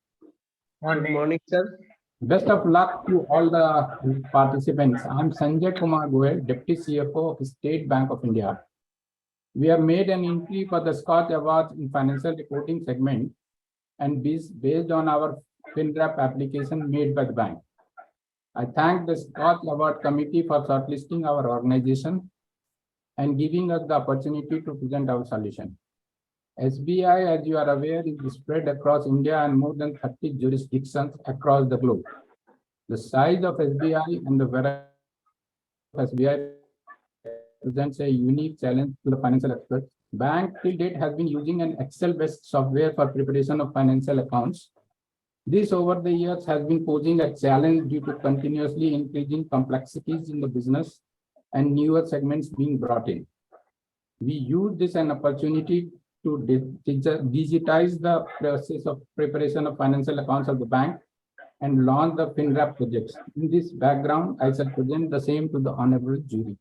Good morning, sir. Best of luck to all the participants. I am Sanjay Kumar Goel, Deputy CFO of State Bank of India. We have made an entry for the SKOCH Awards in Financial Reporting segment, and based on our Finrap application made by the bank. I thank the SKOCH Award Committee for shortlisting our organization and giving us the opportunity to present our solution. SBI, as you are aware, is spread across India and more than 30 jurisdictions across the globe. The size of SBI and the variety of SBI presents a unique challenge to the financial experts. Bank till date has been using an Excel-based software for preparation of financial accounts. This over the years has been posing a challenge due to continuously increasing complexities in the business and newer segments being brought in. We use this as an opportunity to digitize the process of preparation of financial accounts of the bank and launch the Finrap projects. In this background, I shall present the same to the honorable jury.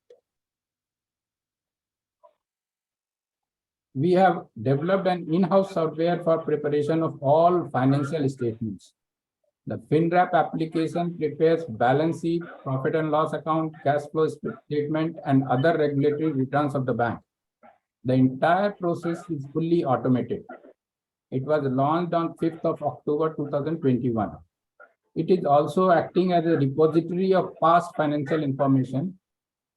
We have developed an in-house software for preparation of all financial statements. The Finrap application prepares balance sheet, profit and loss account, cash flow statement, and other regulatory returns of the bank. The entire process is fully automated. It was launched on 5th of October 2021. It is also acting as a repository of past financial information,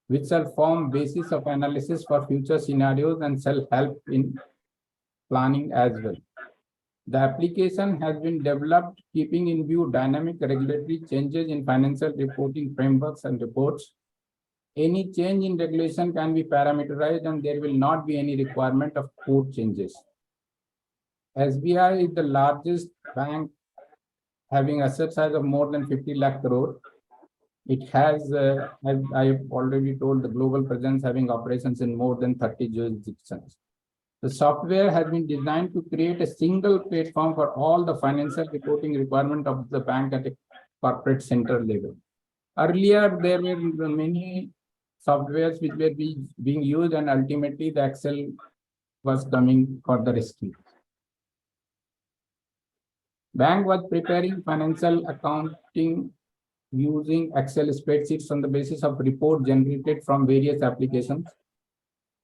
which shall form basis of analysis for future scenarios and shall help in planning as well. The application has been developed keeping in view dynamic regulatory changes in financial reporting frameworks and reports. Any change in regulation can be parameterized and there will not be any requirement of code changes. SBI is the largest bank having asset size of more than 50 lakh crore. It has, as I have already told, the global presence having operations in more than 30 jurisdictions. The software has been designed to create a single platform for all the financial reporting requirement of the bank at a corporate center level. Earlier, there were many softwares which were being used, and ultimately the Excel was coming for the rescue. Bank was preparing financial accounting using Excel spreadsheets on the basis of report generated from various applications.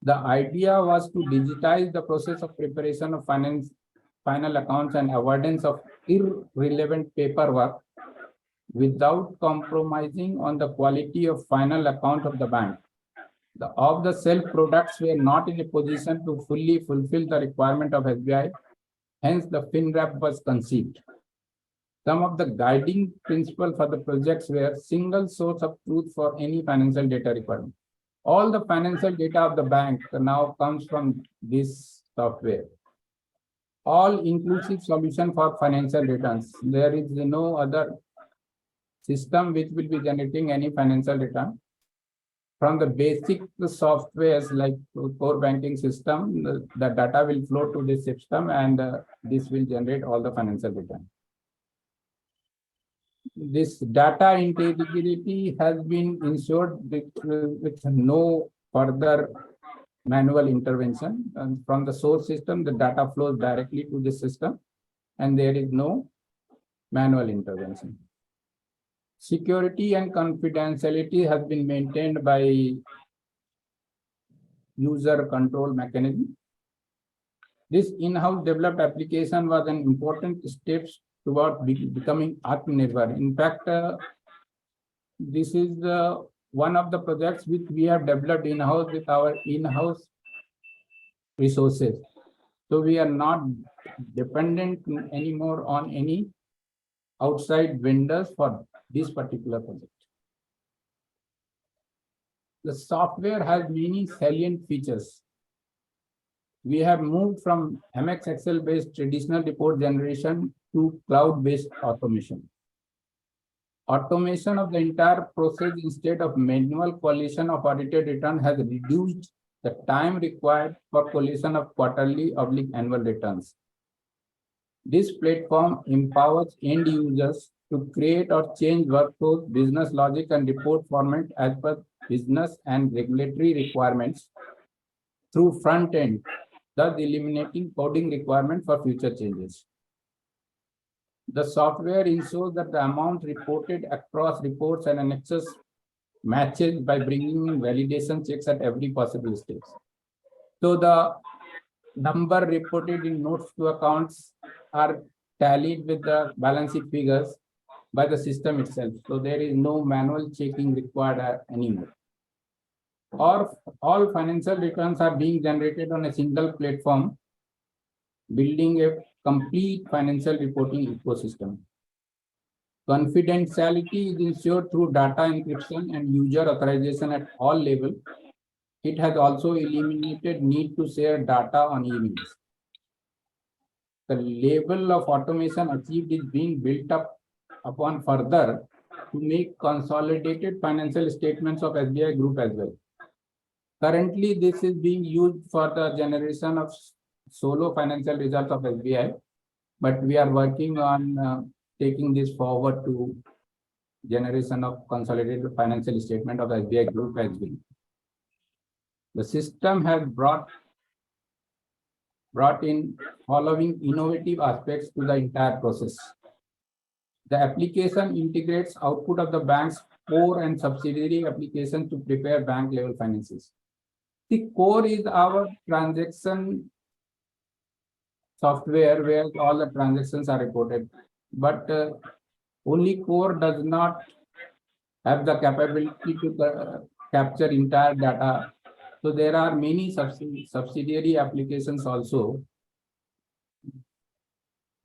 The idea was to digitize the process of preparation of final accounts and avoidance of irrelevant paperwork without compromising on the quality of final account of the bank. The off-the-shelf products were not in a position to fully fulfill the requirement of SBI, hence the Finrap was conceived. Some of the guiding principles for the projects were single source of truth for any financial data requirement. All the financial data of the bank now comes from this software. All inclusive solution for financial returns. There is no other system which will be generating any financial return. From the basic softwares like core banking system, the data will flow to this system and this will generate all the financial return. This data integrity has been ensured with no further manual intervention. And from the source system, the data flows directly to the system and there is no manual intervention. Security and confidentiality has been maintained by user control mechanism. This in-house developed application was an important step toward becoming Atmanirbhar. In fact, this is one of the projects which we have developed in-house with our in-house resources. So we are not dependent anymore on any outside vendors for this particular project. The software has many salient features. We have moved from MX Excel based traditional report generation to cloud based automation. Automation of the entire process instead of manual collation of audited return has reduced the time required for collation of quarterly/annual returns. This platform empowers end users to create or change workflows, business logic, and report format as per business and regulatory requirements through front end, thus eliminating coding requirement for future changes. The software ensures that the amount reported across reports and annexes matches by bringing in validation checks at every possible stage. So the number reported in notes to accounts are tallied with the balance sheet figures by the system itself. So there is no manual checking required anymore. All financial returns are being generated on a single platform, building a complete financial reporting ecosystem. Confidentiality is ensured through data encryption and user authorization at all levels. It has also eliminated need to share data on emails. The level of automation achieved is being built up upon further to make consolidated financial statements of SBI Group as well. Currently, this is being used for the generation of solo financial results of SBI, but we are working on taking this forward to generation of consolidated financial statement of SBI Group as well. The system has brought in following innovative aspects to the entire process. The application integrates output of the bank's core and subsidiary applications to prepare bank level finances. The core is our transaction software where all the transactions are reported, but only core does not have the capability to capture entire data. So there are many subsidiary applications also.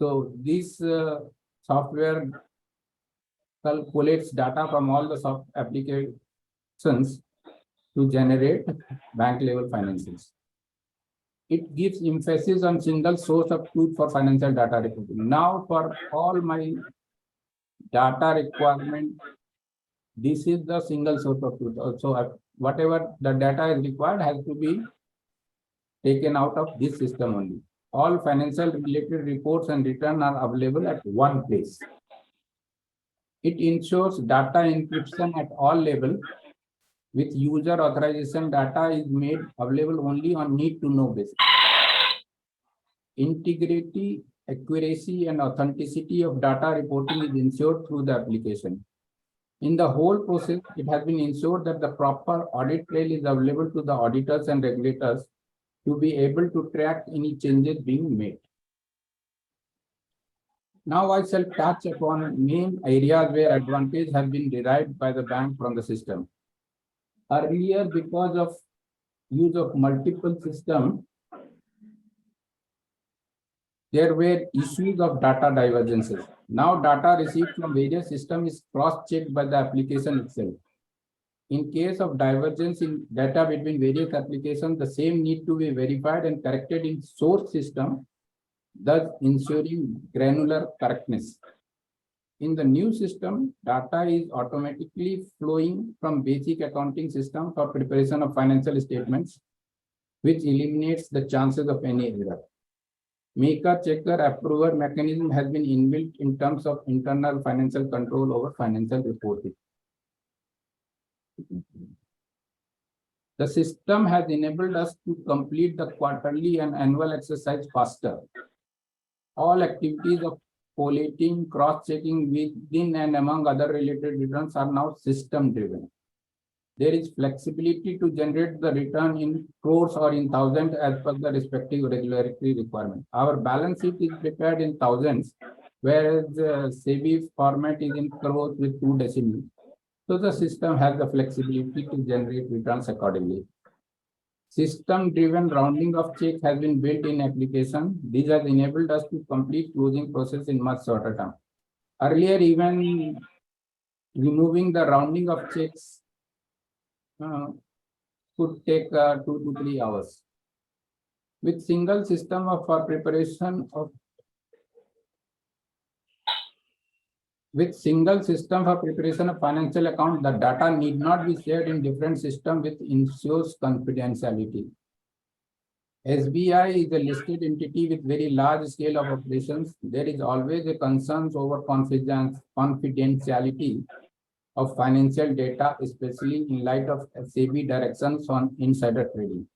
So this software collates data from all the soft applications to generate bank level financials. It gives emphasis on single source of truth for financial data reporting. Now for all my data requirement, this is the single source of truth. Also, whatever the data is required has to be taken out of this system only. All financial related reports and return are available at one place. It ensures data encryption at all levels. With user authorization, data is made available only on need to know basis. Integrity, accuracy, and authenticity of data reporting is ensured through the application. In the whole process, it has been ensured that the proper audit trail is available to the auditors and regulators to be able to track any changes being made. Now I shall touch upon main areas where advantage has been derived by the bank from the system. Earlier, because of use of multiple systems, there were issues of data divergences. Now data received from various systems is cross-checked by the application itself. In case of divergence in data between various applications, the same need to be verified and corrected in source system, thus ensuring granular correctness. In the new system, data is automatically flowing from basic accounting system for preparation of financial statements, which eliminates the chances of any error. Maker, checker, approver mechanism has been inbuilt in terms of internal financial control over financial reporting. The system has enabled us to complete the quarterly and annual exercise faster. All activities of collating, cross-checking within and among other related returns are now system-driven. There is flexibility to generate the return in crores or in thousands as per the respective regulatory requirement. Our balance sheet is prepared in thousands, whereas SEBI format is in crores with 2 decimals. So the system has the flexibility to generate returns accordingly. System-driven rounding of checks has been built in application. This has enabled us to complete closing process in much shorter time. Earlier, even removing the rounding of checks could take 2 to 3 hours. With single system for preparation of financial account, the data need not be shared in different systems, which ensures confidentiality. SBI is a listed entity with very large scale of operations. There is always a concern over confidentiality of financial data, especially in light of SEBI directions on insider trading.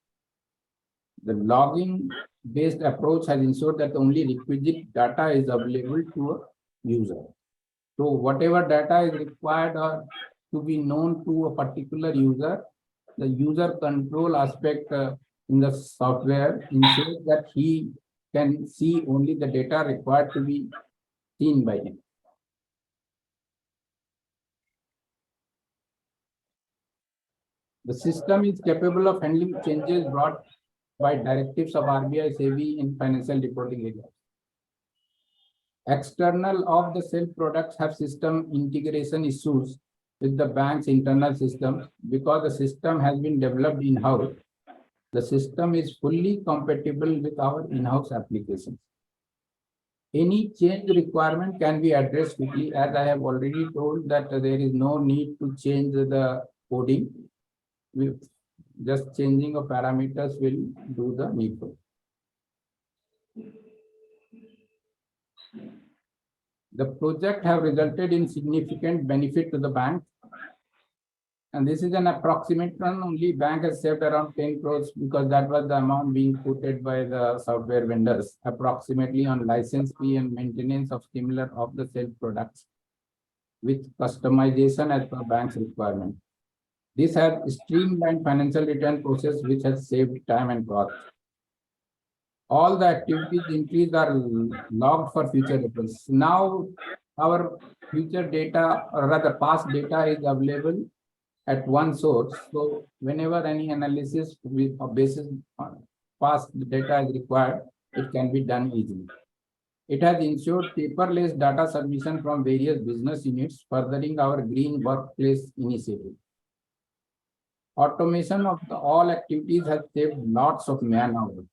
The logging-based approach has ensured that only requisite data is available to a user. So whatever data is required to be known to a particular user, the user control aspect in the software ensures that he can see only the data required to be seen by him. The system is capable of handling changes brought by directives of RBI, SEBI in financial reporting area. External off-the-shelf products have system integration issues with the bank's internal system because the system has been developed in-house. The system is fully compatible with our in-house applications. Any change requirement can be addressed quickly, as I have already told that there is no need to change the coding. Just changing of parameters will do the needful. The project have resulted in significant benefit to the bank. And this is an approximate run. Only bank has saved around 10 crores because that was the amount being quoted by the software vendors, approximately on license fee and maintenance of similar off-the-shelf products with customization as per bank's requirement. This has streamlined financial return process, which has saved time and cost. All the activities increased are logged for future reference. Now our future data, or rather past data, is available at one source. So whenever any analysis with a basis on past data is required, it can be done easily. It has ensured paperless data submission from various business units, furthering our green workplace initiative. Automation of all activities has saved lots of man-hours.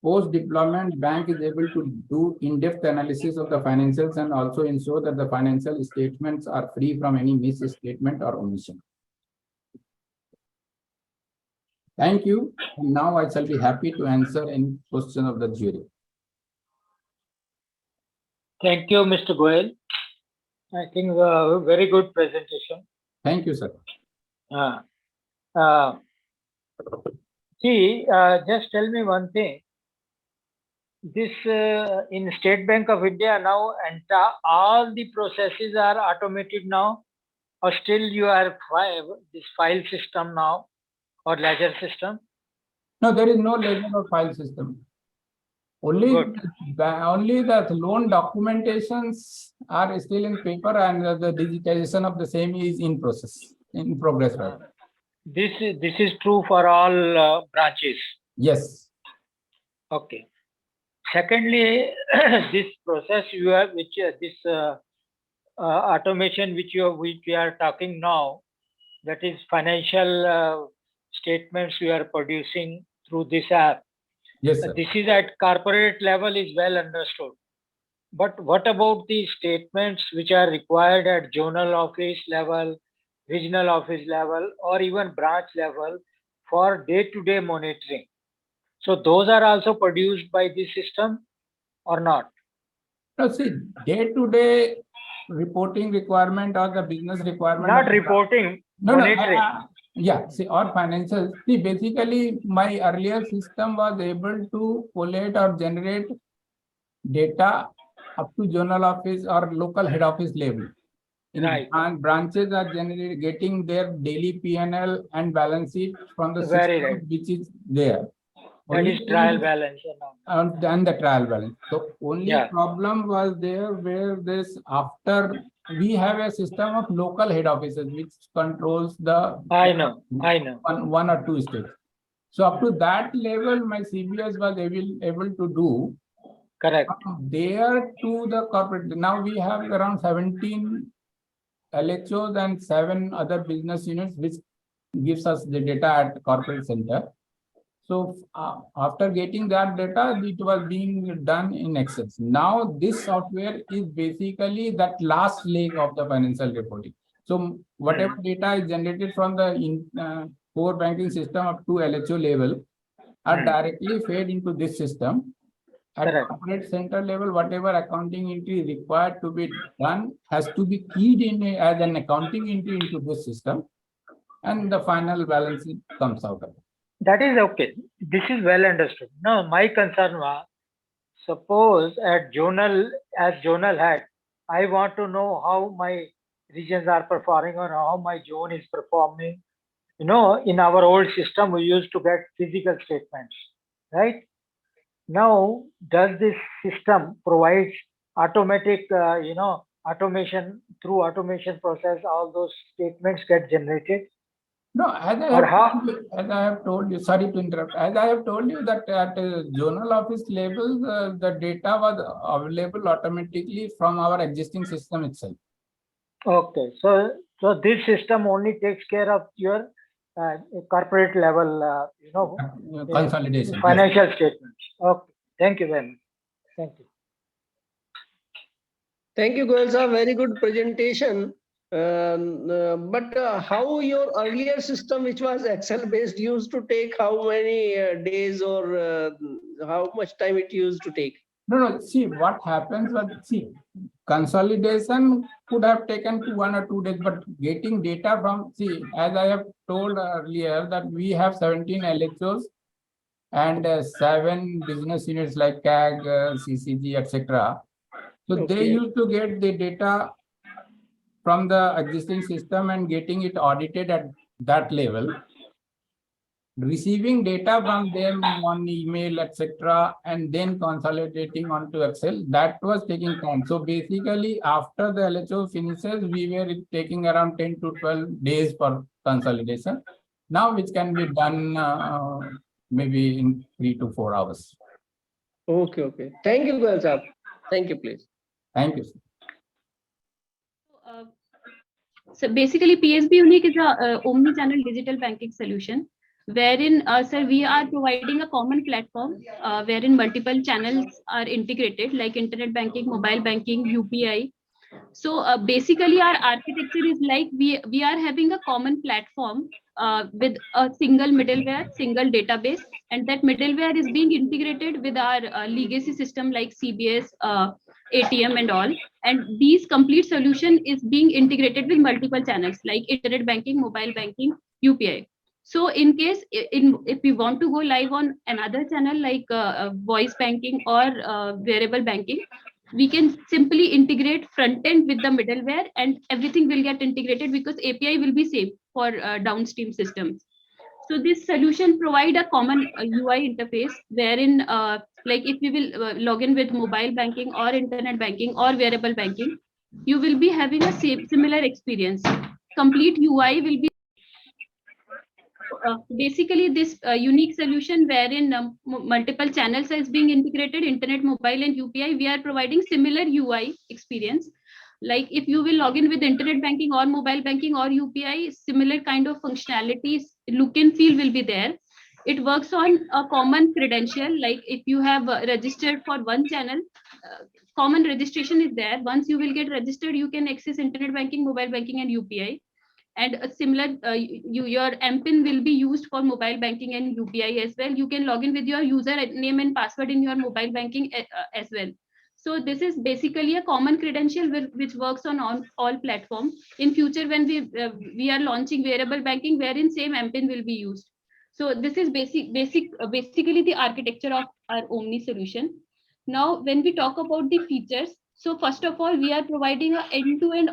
Post-deployment, bank is able to do in-depth analysis of the financials and also ensure that the financial statements are free from any misstatement or omission. Thank you. And now I shall be happy to answer any question of the jury. Thank you, Mr. Goel. I think very good presentation. Thank you, sir. Just tell me one thing. This in State Bank of India now, and all the processes are automated now, or still you are this file system now or ledger system? No, there is no ledger or file system. Only the loan documentations are still in paper, and the digitization of the same is in progress. Right? This is true for all branches. Yes. Okay. Secondly, this process you have, which this automation which we are talking now, that is financial statements you are producing through this app. Yes, sir. This is at corporate level is well understood. But what about the statements which are required at zonal office level, regional office level, or even branch level for day-to-day monitoring? So those are also produced by this system or not? No, see, day-to-day reporting requirement or the business requirement. Not reporting, monitoring. Yeah, see, or financial. See, basically, my earlier system was able to collate or generate data up to zonal office or local head office level. Right. And branches are generally getting their daily P&L and balance sheet from the Very system right. which is there. That is trial balance. And the trial balance. So only problem was there where this after we have a system of local head offices which controls the I know. One or two states. So up to that level, my CBS was able to do. Correct. There to the corporate. Now we have around 17 LHOs and 7 other business units which gives us the data at corporate center. So after getting that data, it was being done in Excel. Now this software is basically that last leg of the financial reporting. So whatever data is generated from the core banking system up to LHO level are directly fed into this system. At corporate center level, whatever accounting entry required to be done has to be keyed in as an accounting entry into this system, and the final balance comes out of it. That is okay. This is well understood. Now, my concern was, suppose at as zonal head, I want to know how my regions are performing or how my zone is performing. You know, in our old system, we used to get physical statements, right? Now, does this system provide automatic, automation through automation process, all those statements get generated? No, as I have told you, sorry to interrupt, as I have told you that at zonal office level, the data was available automatically from our existing system itself. Okay, so this system only takes care of your corporate level, consolidation, financial statements. Okay, thank you very much. Thank you. Thank you, Goel sir. Very good presentation. But how your earlier system, which was Excel based, used to take how many days or how much time it used to take? No. See, what happens was, consolidation could have taken 1 or 2 days, but getting data from, as I have told earlier, that we have 17 LHOs and 7 business units like CAG, CCG, etc. So they used to get the data from the existing system and getting it audited at that level, receiving data from them on email, etc., and then consolidating onto Excel. That was taking time. So basically, after the LHO finishes, we were taking around 10 to 12 days for consolidation. Now, which can be done maybe in 3 to 4 hours. Okay, okay. Thank you, Goyal sir. Thank you, please. Thank you. Uh, So basically, PSB Unique is a omni-channel digital banking solution, wherein, sir, we are providing a common platform wherein multiple channels are integrated, like internet banking, mobile banking, UPI. So basically, our architecture is like we are having a common platform with a single middleware, single database, and that middleware is being integrated with our legacy system like CBS, ATM, and all. And these complete solution is being integrated with multiple channels like internet banking, mobile banking, UPI. So in case if we want to go live on another channel like voice banking or wearable banking, we can simply integrate front end with the middleware and everything will get integrated because API will be same for downstream systems. So this solution provide a common UI interface wherein like if we will log in with mobile banking or internet banking or wearable banking, you will be having a similar experience. Complete UI will be basically this unique solution wherein multiple channels is being integrated, internet, mobile, and UPI. We are providing similar UI experience. Like if you will log in with internet banking or mobile banking or UPI, similar kind of functionalities, look and feel will be there. It works on a common credential. Like if you have registered for one channel, common registration is there. Once you will get registered, you can access internet banking, mobile banking, and UPI. And a similar your MPIN will be used for mobile banking and UPI as well. You can log in with your user name and password in your mobile banking as well. So this is basically a common credential which works on all platforms. In future, when we are launching wearable banking, wherein same MPIN will be used. So this is basically the architecture of our Omni solution. Now, when we talk about the features, so first of all, we are providing a end-to-end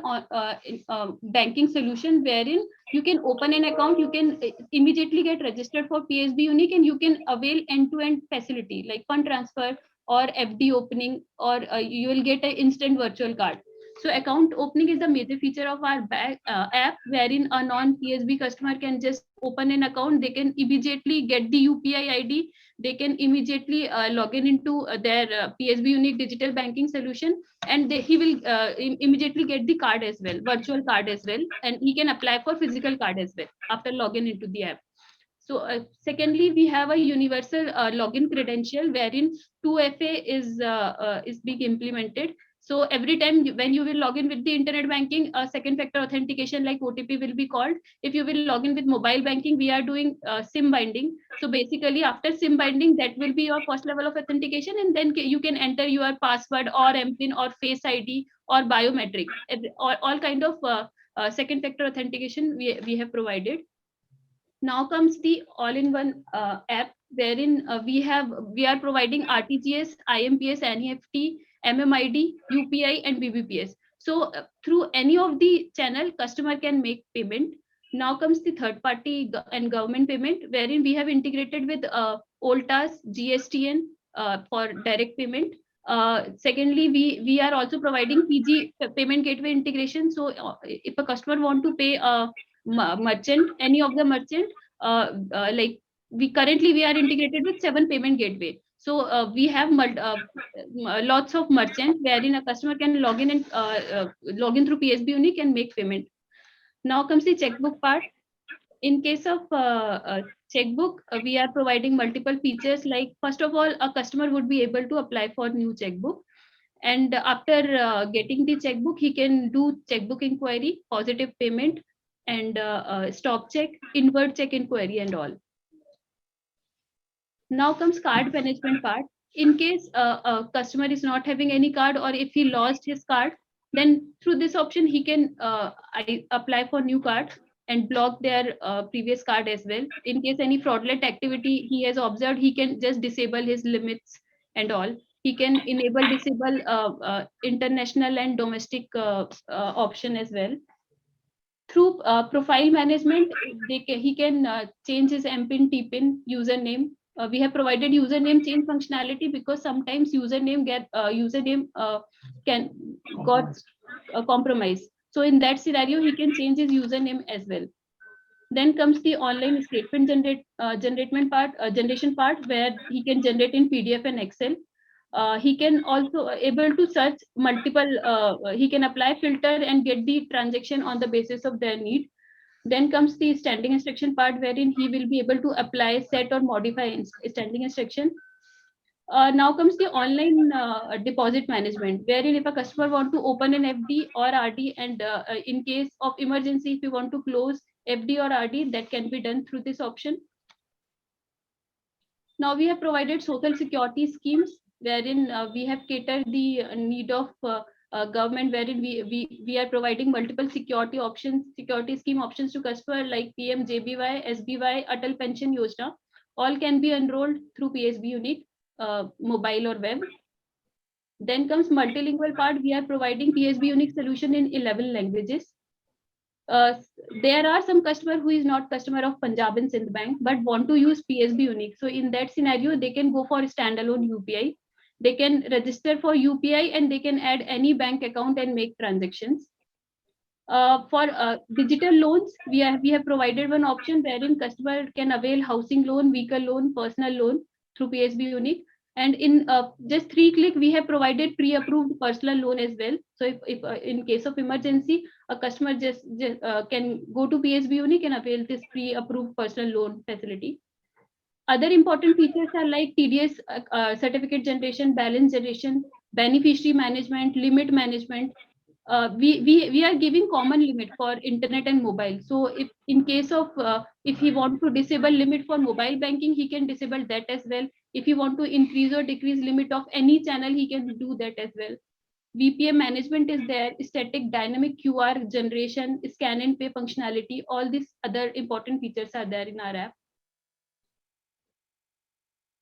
banking solution wherein you can open an account, you can immediately get registered for PSB Unique, and you can avail end-to-end facility like fund transfer or FD opening, or you will get an instant virtual card. So account opening is the major feature of our app, wherein a non-PSB customer can just open an account. They can immediately get the UPI ID. They can immediately log in into their PSB Unique digital banking solution, and he will immediately get the card as well, virtual card as well, and he can apply for physical card as well after logging into the app. So secondly, we have a universal login credential wherein 2FA is being implemented. So every time when you will log in with the internet banking, second factor authentication like OTP will be called. If you will log in with mobile banking, we are doing SIM binding. So basically after SIM binding, that will be your first level of authentication, and then you can enter your password or MPIN or Face ID or biometric. All kind of second factor authentication we have provided. Now comes the all-in-one app wherein we are providing RTGS, IMPS, NEFT, MMID, UPI, and BBPS. So through any of the channel, customer can make payment. Now comes the third party and government payment, wherein we have integrated with OLTAS, GSTN for direct payment. Secondly, we are also providing PG payment gateway integration. So if a customer want to pay a merchant, any of the merchant, like we are integrated with 7 payment gateway. So we have lots of merchants wherein a customer can log in and log in through PSB Unique and make payment. Now comes the checkbook part. In case of checkbook, we are providing multiple features. Like first of all, a customer would be able to apply for new checkbook, and after getting the checkbook, he can do checkbook inquiry, positive payment, and stop check, invert check inquiry, and all. Now comes card management part. In case a customer is not having any card, or if he lost his card, then through this option he can apply for new card and block their previous card as well. In case any fraudulent activity he has observed, he can just disable his limits and all. He can enable, disable international and domestic option as well. Through profile management, he can change his MPIN, TPIN, username. We have provided username change functionality because sometimes username can got compromised. So in that scenario, he can change his username as well. Then comes the online statement generation part, where he can generate in PDF and Excel. He can also able to search multiple, he can apply filter and get the transaction on the basis of their need. Then comes the standing instruction part, wherein he will be able to apply, set or modify standing instruction. Now comes the online deposit management, wherein if a customer want to open an FD or RD, and in case of emergency, if you want to close FD or RD, that can be done through this option. Now we have provided social security schemes, wherein we have catered the need of government, wherein we are providing multiple security options, security scheme options to customer, like PM JBY, SBY, Atal Pension Yojana. All can be enrolled through PSB Unique, mobile or web. Then comes multilingual part. We are providing PSB Unique solution in 11 languages. There are some customer who is not customer of Punjab and Sindh Bank but want to use PSB Unique. So in that scenario, they can go for standalone UPI. They can register for UPI and they can add any bank account and make transactions. For digital loans, we have provided one option wherein customer can avail housing loan, vehicle loan, personal loan through PSB Unique. And in just 3 clicks, we have provided pre-approved personal loan as well. So if in case of emergency, a customer just can go to PSB Unique and avail this pre-approved personal loan facility. Other important features are like TDS certificate generation, balance generation, beneficiary management, limit management. We are giving common limit for internet and mobile. So if in case of if he want to disable limit for mobile banking, he can disable that as well. If he want to increase or decrease limit of any channel, he can do that as well. VPA management is there, static dynamic QR generation, scan and pay functionality. All these other important features are there in our app.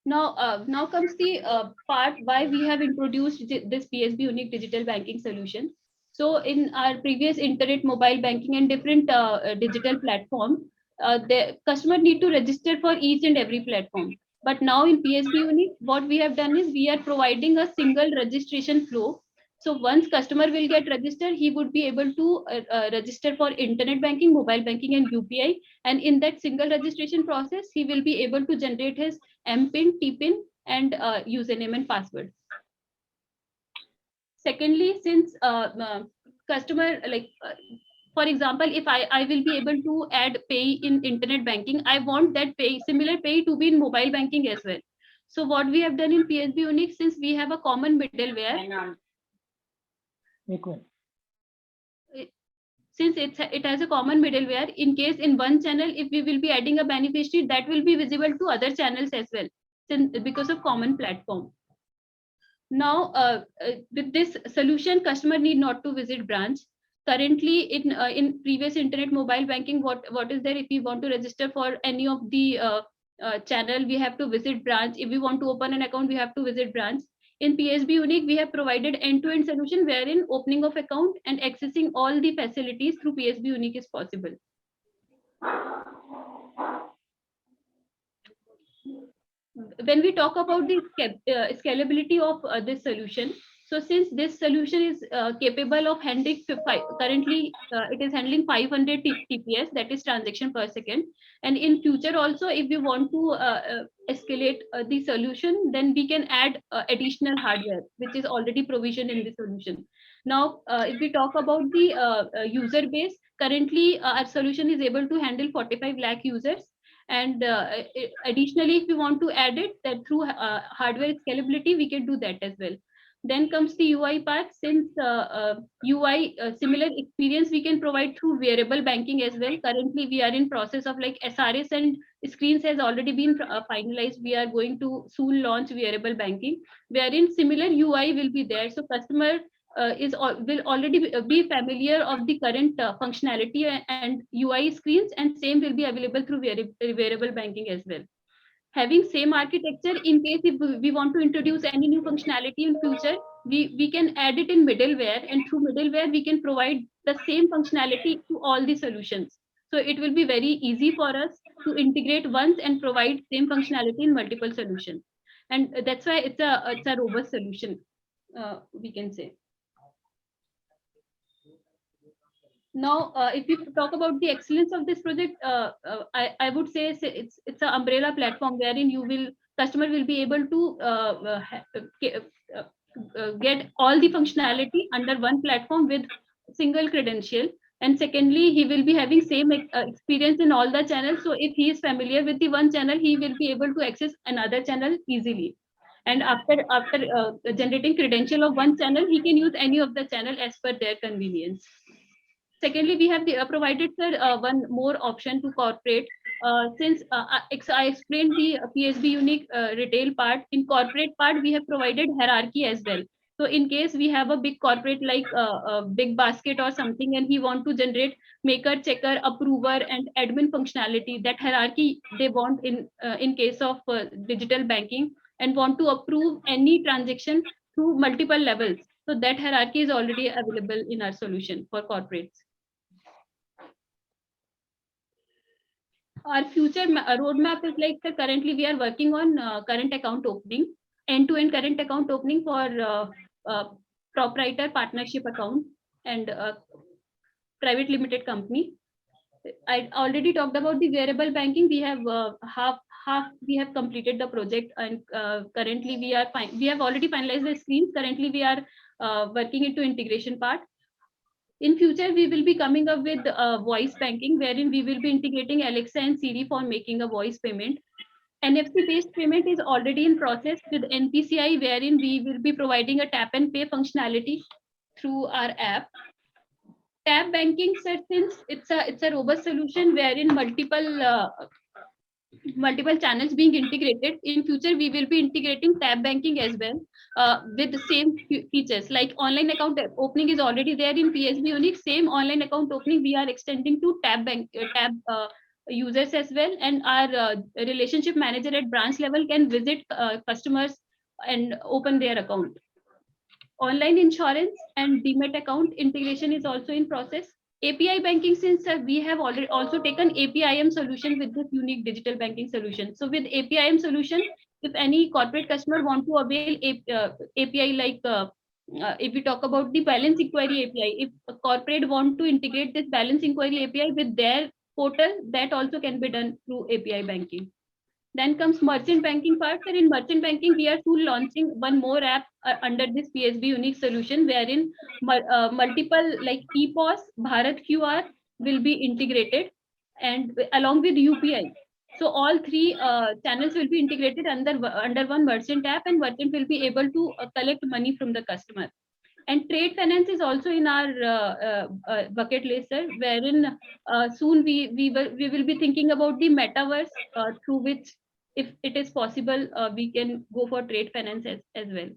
Now comes the part why we have introduced this PSB Unique digital banking solution. So in our previous internet, mobile banking and different digital platform, the customer need to register for each and every platform. But now in PSB Unique, what we have done is we are providing a single registration flow. So once customer will get registered, he would be able to register for internet banking, mobile banking and UPI. And in that single registration process, he will be able to generate his MPIN, TPIN and username and password. Secondly, since customer, like for example, if I will be able to add pay in internet banking, I want that pay, similar pay to be in mobile banking as well. So what we have done in PSB Unique, since we have a common middleware, since it has a common middleware, in case in one channel, if we will be adding a beneficiary, that will be visible to other channels as well, since because of common platform. Now, with this solution, customer need not to visit branch. Currently, in previous internet mobile banking, what is there? If we want to register for any of the channel, we have to visit branch. If we want to open an account, we have to visit branch. In PSB Unique, we have provided end-to-end solution wherein opening of account and accessing all the facilities through PSB Unique is possible. When we talk about the scalability of this solution, so since this solution is capable of handling, currently it is handling 500 TPS, that is transaction per second. And in future also, if we want to escalate the solution, then we can add additional hardware, which is already provisioned in the solution. Now, if we talk about the user base, currently our solution is able to handle 45 lakh users. And additionally, if we want to add it, that through hardware scalability, we can do that as well. Then comes the UI part. Since UI similar experience we can provide through wearable banking as well. Currently, we are in process of like SRS and screens has already been finalized. We are going to soon launch wearable banking, wherein similar UI will be there. So customer will already be familiar of the current functionality and UI screens, and same will be available through wearable banking as well. Having same architecture, in case if we want to introduce any new functionality in future, we can add it in middleware, and through middleware we can provide the same functionality to all the solutions. So it will be very easy for us to integrate once and provide same functionality in multiple solutions. And that's why it's a robust solution, we can say. Now, if we talk about the excellence of this project, I would say it's an umbrella platform wherein customer will be able to get all the functionality under one platform with single credential. And secondly, he will be having same experience in all the channels. So if he is familiar with the one channel, he will be able to access another channel easily. And after generating credential of one channel, he can use any of the channel as per their convenience. Secondly, we have provided, sir, one more option to corporate. Since I explained the PSB unique retail part, in corporate part, we have provided hierarchy as well. So in case we have a big corporate like a big basket or something, and he want to generate maker, checker, approver, and admin functionality, that hierarchy they want in case of digital banking, and want to approve any transaction through multiple levels. So that hierarchy is already available in our solution for corporates. Our future roadmap is like, currently we are working on current account opening, end-to-end current account opening for proprietor partnership account and private limited company. I already talked about the wearable banking. We have half we have completed the project, and currently we have already finalized the screens. Currently we are working into integration part. In future, we will be coming up with voice banking, wherein we will be integrating Alexa and Siri for making a voice payment. NFC-based payment is already in process with NPCI, wherein we will be providing a tap and pay functionality through our app. Tab banking, sir, since it's a robust solution wherein multiple channels being integrated. In future, we will be integrating tab banking as well with the same features. Like online account opening is already there in PSB Unique. Same online account opening we are extending to tab users as well. And our relationship manager at branch level can visit customers and open their account. Online insurance and Demat account integration is also in process. API banking, since we have already also taken APIM solution with this unique digital banking solution. So with APIM solution, if any corporate customer want to avail API like if we talk about the balance inquiry API, if a corporate want to integrate this balance inquiry API with their portal, that also can be done through API banking. Then comes merchant banking part. And in merchant banking, we are soon launching one more app under this PSB unique solution, wherein multiple like EPOS, Bharat QR will be integrated, and along with UPI. So all three channels will be integrated under one merchant app, and merchant will be able to collect money from the customer. And trade finance is also in our bucket list, sir, wherein soon we will be thinking about the metaverse through which, if it is possible, we can go for trade finance as well.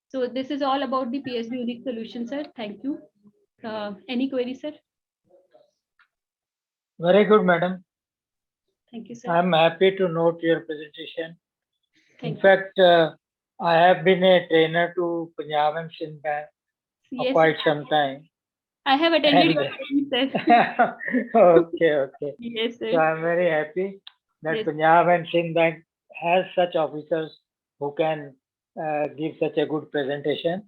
So this is all about the PSB unique solution, sir. Thank you. Any queries, sir? Very good, madam. Thank you, sir. I'm happy to note your presentation. Thank In fact, I have been a trainer to Punjab and Sindh Bank for Yes, quite some time. I have attended your training, sir. Okay. Yes, So sir. I'm very happy that Yes. Punjab and Sindh Bank has such officers who can give such a good presentation.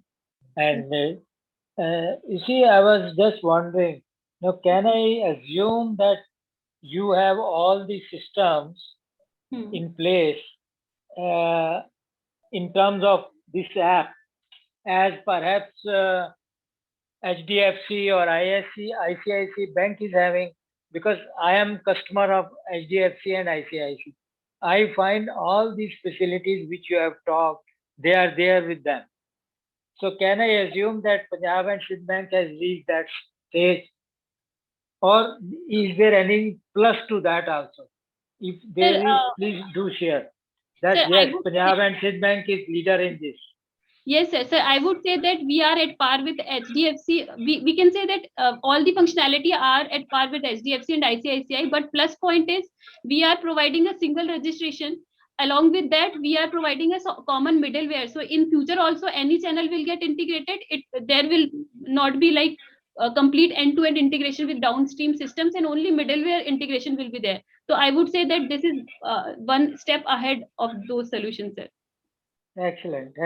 And you see, I was just wondering, now can I assume that you have all the systems in place in terms of this app, as perhaps HDFC or ICICI Bank is having, because I am customer of HDFC and ICICI. I find all these facilities which you have talked, they are there with them. So can I assume that Punjab and Sindh Bank has reached that stage, or is there any plus to that also? If there is, please do share. That sir, yes, Punjab and Sindh Bank is leader in this. Yes, sir. I would say that we are at par with HDFC. We can say that all the functionality are at par with HDFC and ICICI. But plus point is we are providing a single registration. Along with that, we are providing a common middleware. So in future also, any channel will get integrated. There will not be like a complete end-to-end integration with downstream systems, and only middleware integration will be there. So I would say that this is one step ahead of those solutions, sir. Excellent.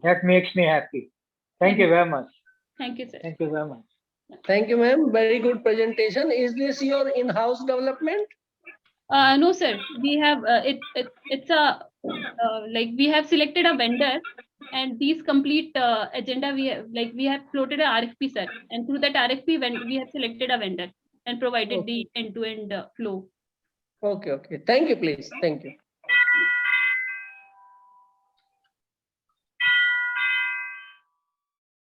That makes me happy. Thank you very much. Thank you, sir. Thank you very much. Thank you, ma'am. Very good presentation. Is this your in-house development? No, sir. We have it's a like we have selected a vendor And these complete agenda we have floated a RFP, sir, and through that RFP when we have selected a vendor and provided the end-to-end flow. Okay. Thank you, please. Thank you.